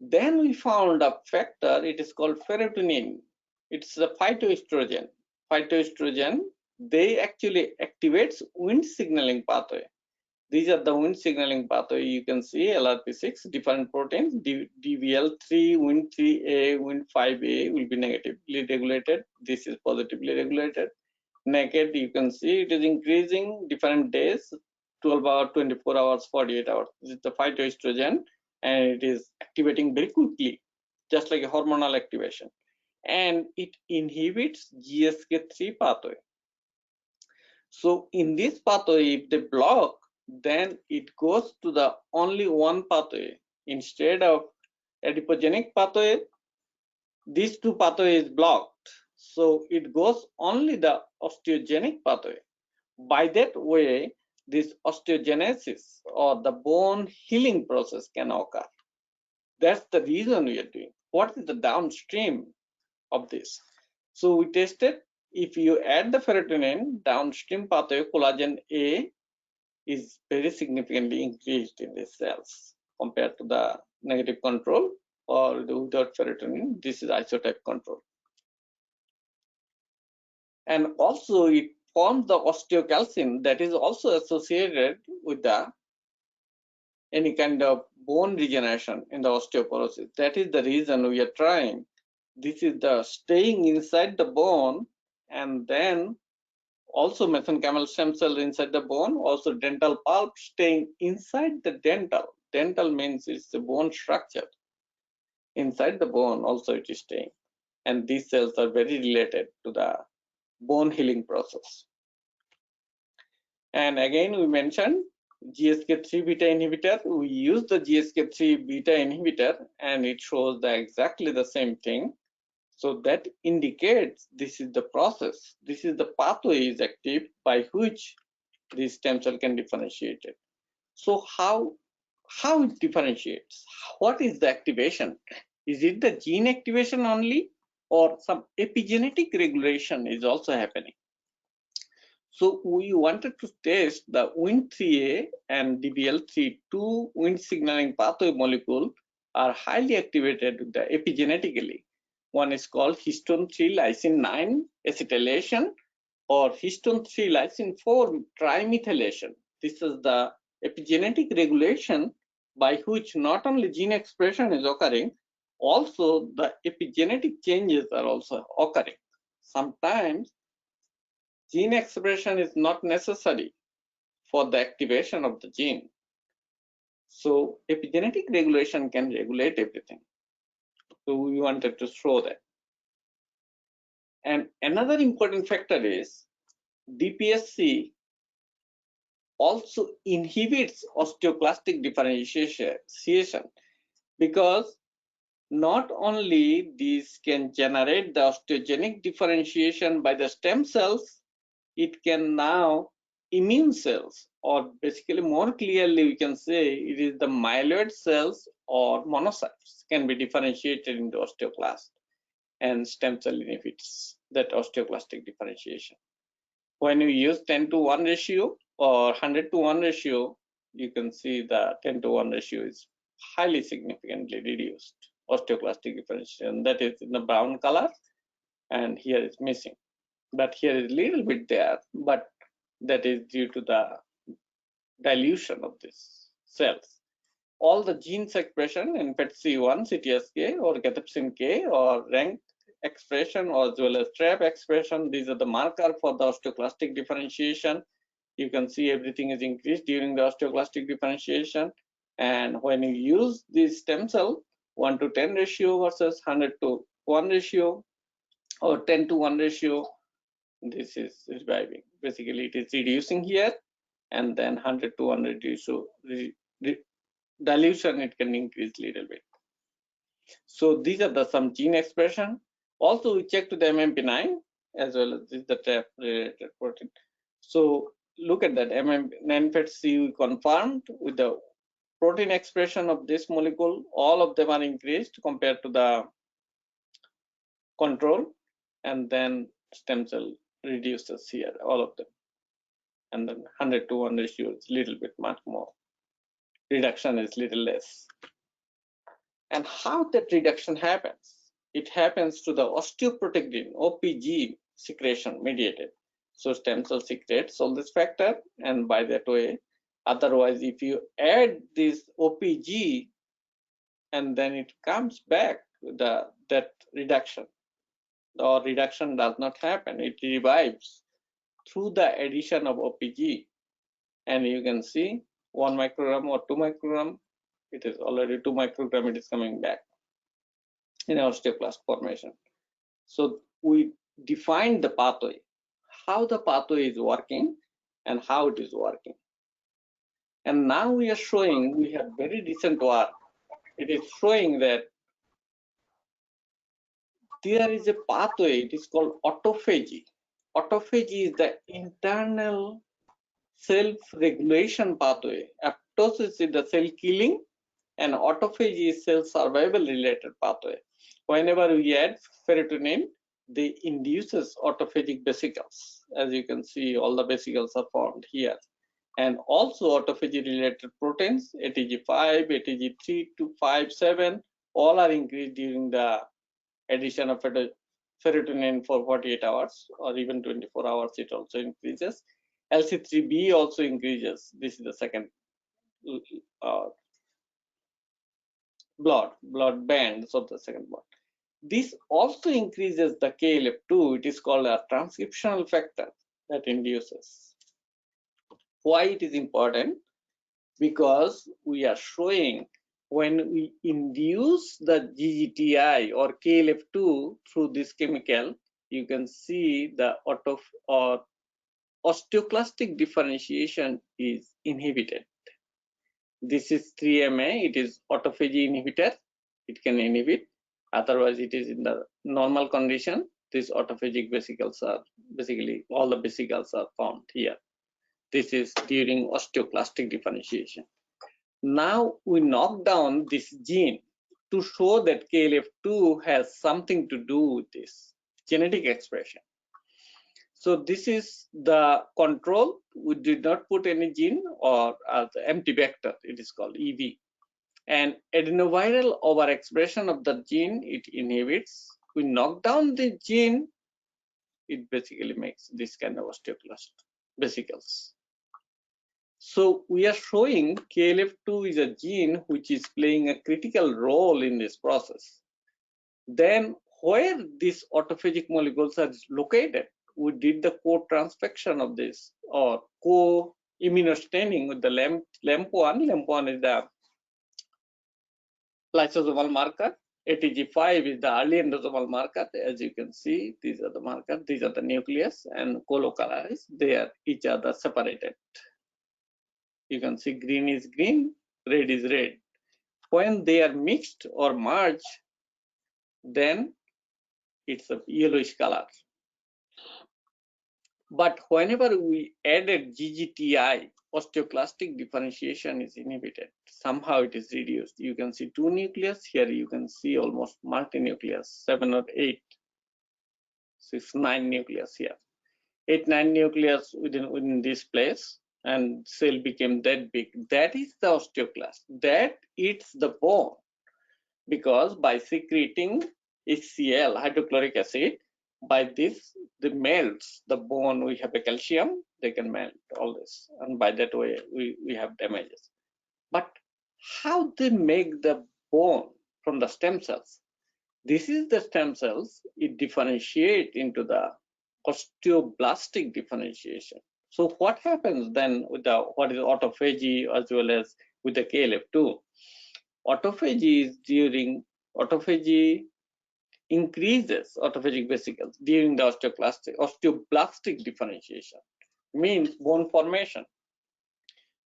Then we found a factor, it is called ferritin. It's a phytoestrogen. Phytoestrogen, they actually activates Wnt signaling pathway. These are the Wnt signaling pathway. You can see LRP6, different proteins, DVL3, Wnt3A, Wnt5A will be negatively regulated. This is positively regulated. Naked, you can see it is increasing different days, 12 hours, 24 hours, 48 hours. This is the phytoestrogen, and it is activating very quickly, just like a hormonal activation. And it inhibits GSK3 pathway. So in this pathway, if they block, then it goes to the only one pathway. Instead of adipogenic pathway, these two pathways blocked. So it goes only the osteogenic pathway. By that way, this osteogenesis or the bone healing process can occur. That's the reason we are doing. What is the downstream of this? So we tested, if you add the ferritin, downstream pathway collagen A is very significantly increased in these cells compared to the negative control, or without ferritin. This is isotype control. And also it forms the osteocalcin that is also associated with the any kind of bone regeneration in the osteoporosis. That is the reason we are trying. This is the staying inside the bone, and then also mesenchymal stem cell inside the bone, also dental pulp staying inside the dental. Dental means it's the bone structure. Inside the bone also it is staying. And these cells are very related to the bone healing process. And again, we mentioned GSK3 beta inhibitor. We use the GSK3 beta inhibitor, and it shows exactly the same thing. So that indicates this is the process. This is the pathway is active by which this stem cell can differentiate it. So how it differentiates? What is the activation? Is it the gene activation only, or some epigenetic regulation is also happening? So we wanted to test the Wnt3A and DBL3, two Wnt signaling pathway molecules are highly activated epigenetically. One is called histone 3 lysine 9 acetylation or histone 3 lysine 4 trimethylation. This is the epigenetic regulation by which not only gene expression is occurring, also the epigenetic changes are also occurring. Sometimes gene expression is not necessary for the activation of the gene. So epigenetic regulation can regulate everything. So we wanted to show that. And another important factor is DPSC also inhibits osteoclastic differentiation, because not only these can generate the osteogenic differentiation by the stem cells, it can now immune cells, or basically more clearly we can say it is the myeloid cells or monocytes can be differentiated into osteoclast, and stem cell inhibits that osteoclastic differentiation. When you use 10:1 ratio or 100:1 ratio, you can see the 10:1 ratio is highly significantly reduced osteoclastic differentiation. That is in the brown color, and here is missing. But here is a little bit there, but that is due to the dilution of these cells. All the genes expression in PET-C1, CTSK, or cathepsin K, or rank expression, or as well as TRAP expression, these are the marker for the osteoclastic differentiation. You can see everything is increased during the osteoclastic differentiation. And when you use this stem cell 1:10 ratio versus 100:1 ratio or 10:1 ratio, this is reviving. Basically, it is reducing here, and then 100:1 ratio dilution, it can increase a little bit. So these are the some gene expression. Also, we checked the MMP9 as well as this is the TRAP related protein. So look at that MMP9-PET-C, we confirmed with the protein expression of this molecule. All of them are increased compared to the control, and then stem cell reduces here, all of them. And then 100:1 ratio is a little bit much more. Reduction is little less. And how that reduction happens? It happens to the osteoprotectin, OPG secretion mediated. So stem cell secretes all this factor, and by that way, otherwise if you add this OPG and then it comes back, that reduction, or reduction does not happen, it revives through the addition of OPG. And you can see 1 microgram or 2 microgram, it is already 2 microgram, it is coming back in osteoclast formation. So we defined the pathway, how the pathway is working and how it is working. And now we are showing, we have very recent work, it is showing that there is a pathway, it is called autophagy. Autophagy is the internal self-regulation pathway. Apoptosis is the cell killing, and autophagy is cell survival related pathway. Whenever we add ferritin, they induces autophagic vesicles. As you can see, all the vesicles are formed here. And also autophagy related proteins, ATG5, ATG3 to 5, 7, all are increased during the addition of ferritin for 48 hours or even 24 hours, it also increases. LC3B also increases. This is the second blood bands of the second bond. This also increases the KLF2. It is called a transcriptional factor that induces. Why it is important? Because we are showing when we induce the GGTI or KLF2 through this chemical, you can see the osteoclastic differentiation is inhibited. This is 3MA, it is autophagy inhibitor, it can inhibit, otherwise it is in the normal condition. These autophagic vesicles are, basically all the vesicles are formed here. This is during osteoclastic differentiation. Now we knock down this gene to show that KLF2 has something to do with this genetic expression. So this is the control. We did not put any gene or the empty vector, it is called EV. And adenoviral overexpression of the gene, it inhibits. We knock down the gene, it basically makes this kind of osteoclast vesicles. So we are showing KLF2 is a gene which is playing a critical role in this process. Then where these autophagic molecules are located, we did the co-transfection of this or co-immunostaining with the LEMP1. LEMP1 is the lysosomal marker. ATG5 is the early endosomal marker. As you can see, these are the markers, these are the nucleus and co-localized. They are each other separated. You can see green is green, red is red. When they are mixed or merged, then it's a yellowish color. But whenever we added GGTI, osteoclastic differentiation is inhibited. Somehow it is reduced. You can see 2 nucleus. Here you can see almost multi-nucleus, 7 or 8, 6, 9 nucleus here. 8, 9 nucleus within this place, and cell became that big. That is the osteoclast. That eats the bone, because by secreting HCl, hydrochloric acid, by this, they melts the bone. We have a calcium, they can melt all this, and by that way we have damages. But how they make the bone from the stem cells? This is the stem cells, it differentiate into the osteoblastic differentiation. So what happens then with the what is autophagy as well as with the KLF2? Autophagy is autophagy increases autophagic vesicles during the osteoblastic differentiation, means bone formation.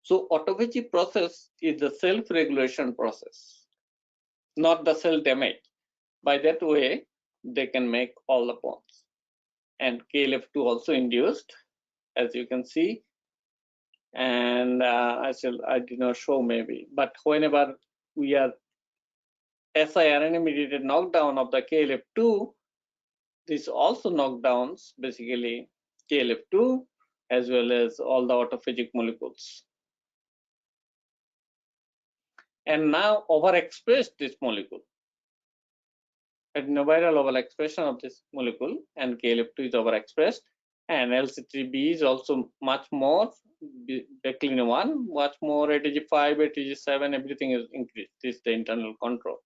So autophagy process is the self-regulation process, not the cell damage. By that way, they can make all the bones. And KLF2 also induced, as you can see. And I did not show maybe, but whenever we are siRNA mediated knockdown of the KLF2, this also knockdowns basically KLF2 as well as all the autophagic molecules. And now overexpress this molecule. Adenoviral overexpression of this molecule, and KLF2 is overexpressed, and LC3B is also much more, Beclin1 much more, ATG5, ATG7, everything is increased. This is the internal control.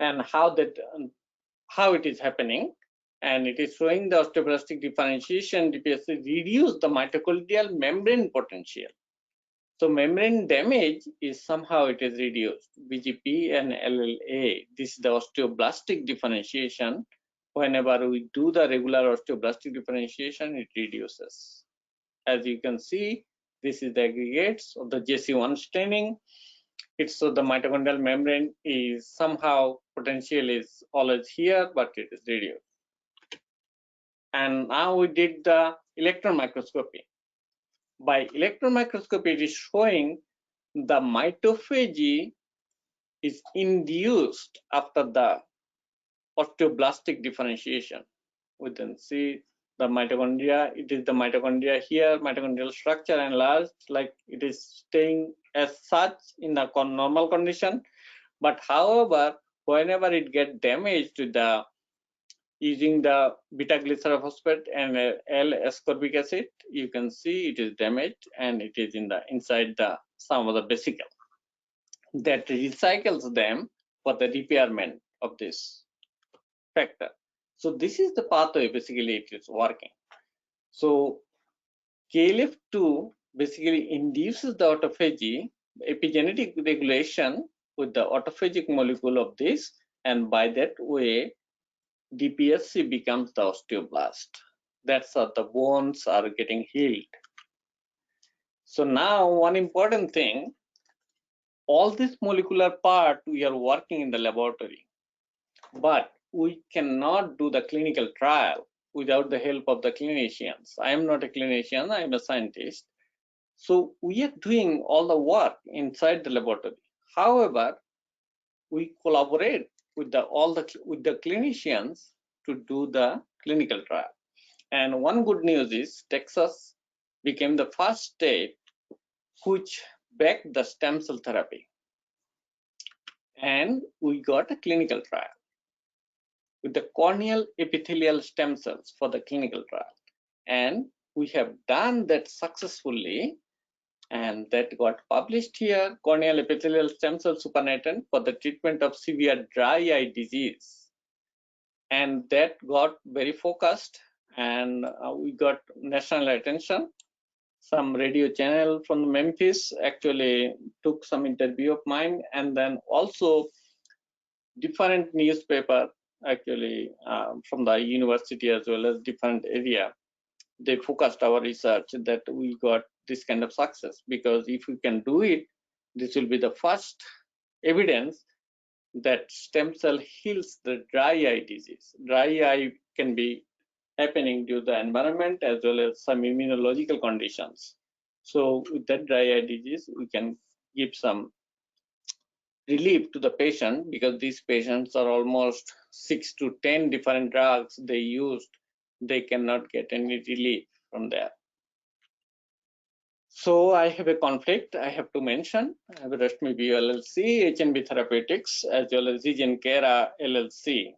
And how it is happening, and it is showing the osteoblastic differentiation DPSC reduce the mitochondrial membrane potential. So membrane damage is somehow it is reduced, BGP and LLA. This is the osteoblastic differentiation. Whenever we do the regular osteoblastic differentiation, it reduces. As you can see, this is the aggregates of the JC1 staining. It's so the mitochondrial membrane is somehow potential is always here, but it is reduced. And now we did the electron microscopy. By electron microscopy, it is showing the mitophagy is induced after the osteoblastic differentiation. We can see the mitochondria. It is the mitochondria here, mitochondrial structure enlarged, like it is staying as such in the normal condition. But however, whenever it gets damaged to the using the beta glycerophosphate and L-ascorbic acid, you can see it is damaged, and it is in the inside the some of the vesicle that recycles them for the repairment of this factor. So this is the pathway basically it is working. So KLF2 basically induces the autophagy, epigenetic regulation with the autophagic molecule of this, and by that way DPSC becomes the osteoblast. That's how the bones are getting healed. So now one important thing, all this molecular part we are working in the laboratory, but we cannot do the clinical trial without the help of the clinicians. I am not a clinician, I am a scientist. So we are doing all the work inside the laboratory. However, we collaborate with the clinicians to do the clinical trial. And one good news is Texas became the first state which backed the stem cell therapy, and we got a clinical trial with the corneal epithelial stem cells for the clinical trial, and we have done that successfully, and that got published here. Corneal epithelial stem cell supernatant for the treatment of severe dry eye disease, and that got very focused, and we got national attention. Some radio channel from Memphis actually took some interview of mine, and then also different newspaper actually from the university as well as different area, they focused our research that we got this kind of success, because if we can do it, this will be the first evidence that stem cell heals the dry eye disease. Dry eye can be happening due to the environment as well as some immunological conditions. So with that dry eye disease, we can give some relief to the patient, because these patients are almost 6 to 10 different drugs they used. They cannot get any relief from there. So I have a conflict I have to mention. I have Rashmi Bio LLC, HNB Therapeutics, as well as Regenerative LLC.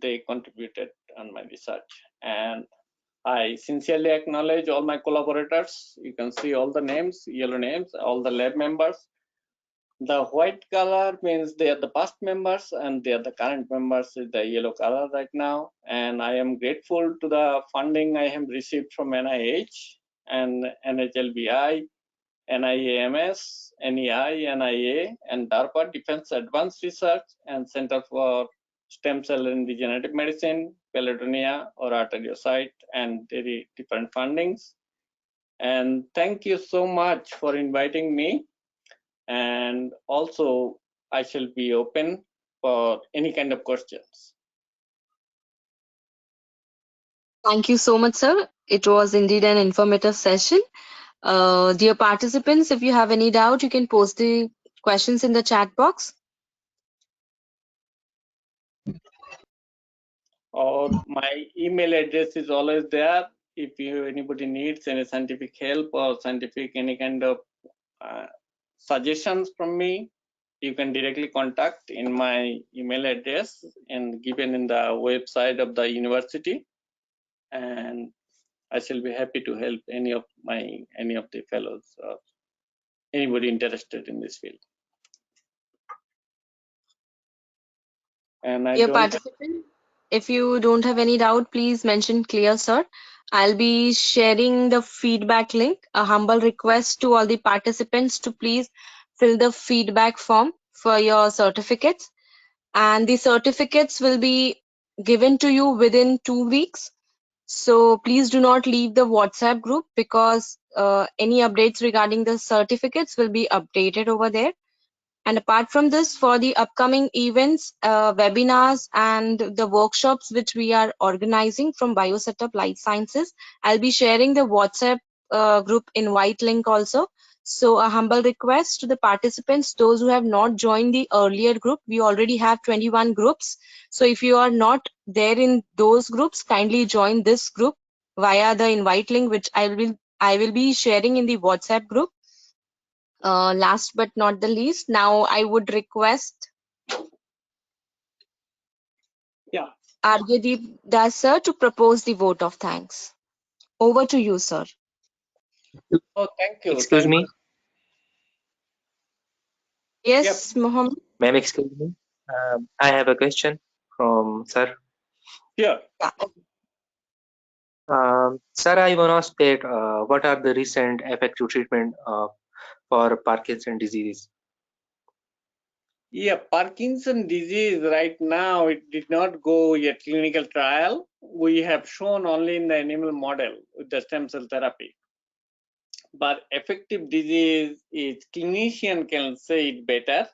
They contributed on my research, and I sincerely acknowledge all my collaborators. You can see all the names, yellow names, all the lab members. The white color means they are the past members, and they are the current members is the yellow color right now. And I am grateful to the funding I have received from NIH and NHLBI, NIAMS, NEI, NIA, and DARPA Defense Advanced Research and Center for Stem Cell and Regenerative Medicine, Caledonia or arteriocyte, and very different fundings. And thank you so much for inviting me. And also, I shall be open for any kind of questions. Thank you so much, sir. It was indeed an informative session. Dear participants, if you have any doubt, you can post the questions in the chat box. Or my email address is always there. If anybody needs any scientific help or scientific any kind of suggestions from me, you can directly contact in my email address and given in the website of the university, and I shall be happy to help any of the fellows or anybody interested in this field. And I Dear don't participant, if you don't have any doubt, please mention clear, sir. I'll be sharing the feedback link. A humble request to all the participants to please fill the feedback form for your certificates. And the certificates will be given to you within 2 weeks. So please do not leave the WhatsApp group, because any updates regarding the certificates will be updated over there. And apart from this, for the upcoming events, webinars, and the workshops which we are organizing from Biosetup Life Sciences, I'll be sharing the WhatsApp group invite link also. So a humble request to the participants, those who have not joined the earlier group, we already have 21 groups. So if you are not there in those groups, kindly join this group via the invite link, which I will be sharing in the WhatsApp group. Last but not the least, now I would request Aryadeep Das sir to propose the vote of thanks. Over to you, sir. Oh, thank you. Excuse me. Yes, Mohammed. Ma'am, excuse me. I have a question from sir. Sure. Sir, I want to ask that what are the recent effective treatment for Parkinson disease? Yeah, Parkinson disease right now, it did not go a clinical trial. We have shown only in the animal model with the stem cell therapy. But effective disease is clinician can say it better,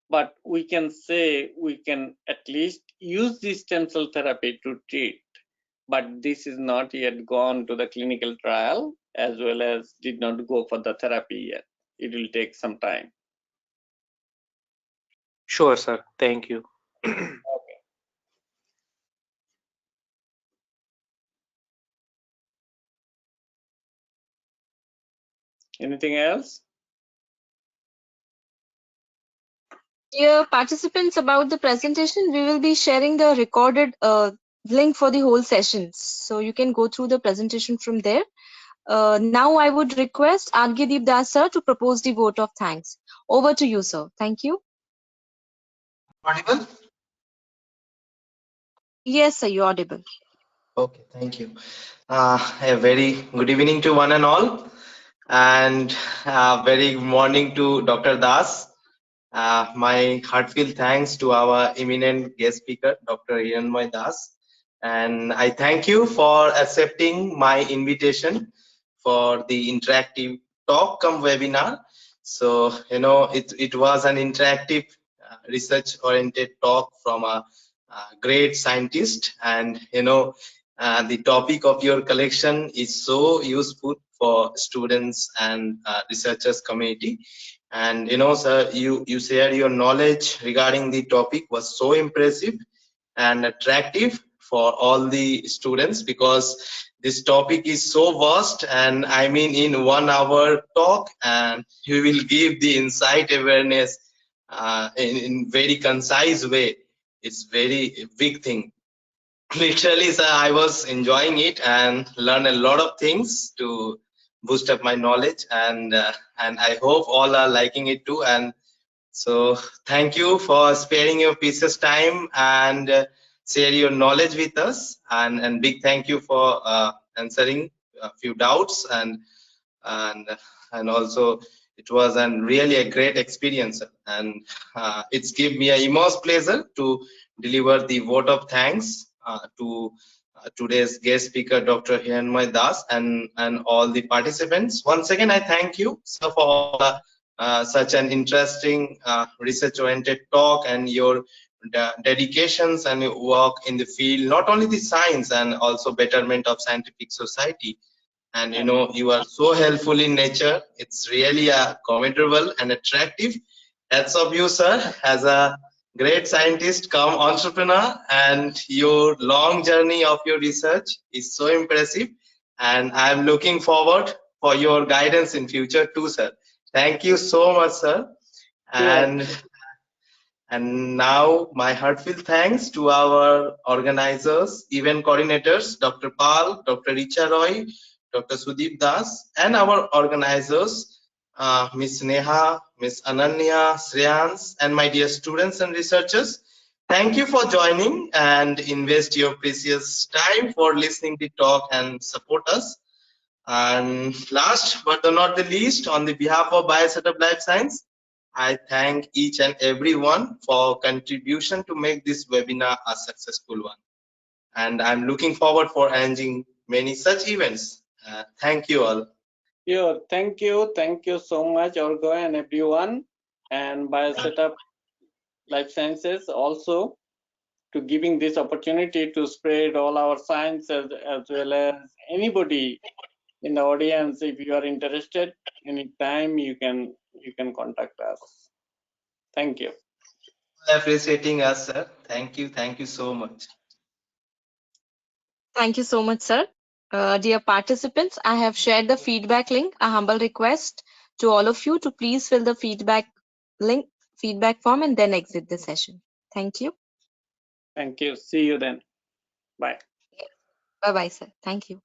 but we can say we can at least use this stem cell therapy to treat. But this is not yet gone to the clinical trial, as well as did not go for the therapy yet. It will take some time. Sure, sir. Thank you. Okay. Anything else? Dear participants, about the presentation, we will be sharing the recorded link for the whole session. So you can go through the presentation from there. Now I would request Argyadeep Das sir to propose the vote of thanks. Over to you, sir. Thank you. Audible? Yes, sir, you're audible. Okay, thank you. A very good evening to one and all, and very good morning to Dr. Das. My heartfelt thanks to our eminent guest speaker, Dr. Hiranmoy Das. And I thank you for accepting my invitation for the interactive talk come webinar. So, it was an interactive research oriented talk from a great scientist, and the topic of your collection is so useful for students and researchers community. And sir, you shared your knowledge regarding the topic was so impressive and attractive for all the students, because this topic is so vast, and I mean in 1 hour talk, and you will give the insight awareness in very concise way. It's very big thing. Literally, sir, I was enjoying it and learn a lot of things to boost up my knowledge, and I hope all are liking it too. And so thank you for sparing your precious time and share your knowledge with us, and big thank you for answering a few doubts, and and also it was really a great experience, and it's give me an immense pleasure to deliver the vote of thanks to today's guest speaker, Dr. Hiranmoy Das, and all the participants. Once again, I thank you, sir, for all such an interesting research-oriented talk, and your dedications and your work in the field, not only the science and also betterment of scientific society. And you are so helpful in nature. It's really commendable and attractive. Hats off you, sir, as a great scientist come entrepreneur, and your long journey of your research is so impressive, and I'm looking forward for your guidance in future too, sir. Thank you so much, sir. Sure. And now my heartfelt thanks to our organizers, event coordinators, Dr. Pal, Dr. Richa Roy, Dr. Sudeep Das, and our organizers, Ms. Neha, Ms. Ananya, Shreyans, and my dear students and researchers. Thank you for joining and invest your precious time for listening to talk and support us. And last but not the least, on the behalf of Biosetup Life Science, I thank each and every one for contribution to make this webinar a successful one. And I'm looking forward for arranging many such events. Thank you all. Sure. Thank you. Thank you so much, Orgo and everyone, and Biosetup Life Sciences also, to giving this opportunity to spread all our science, as well as anybody in the audience. If you are interested, anytime you can contact us. Thank you. Appreciating us, sir. Thank you. Thank you so much. Thank you so much, sir. Dear participants, I have shared the feedback link. A humble request to all of you to please fill the feedback form and then exit the session. Thank you. Thank you. See you then. Bye. Bye-bye, sir. Thank you.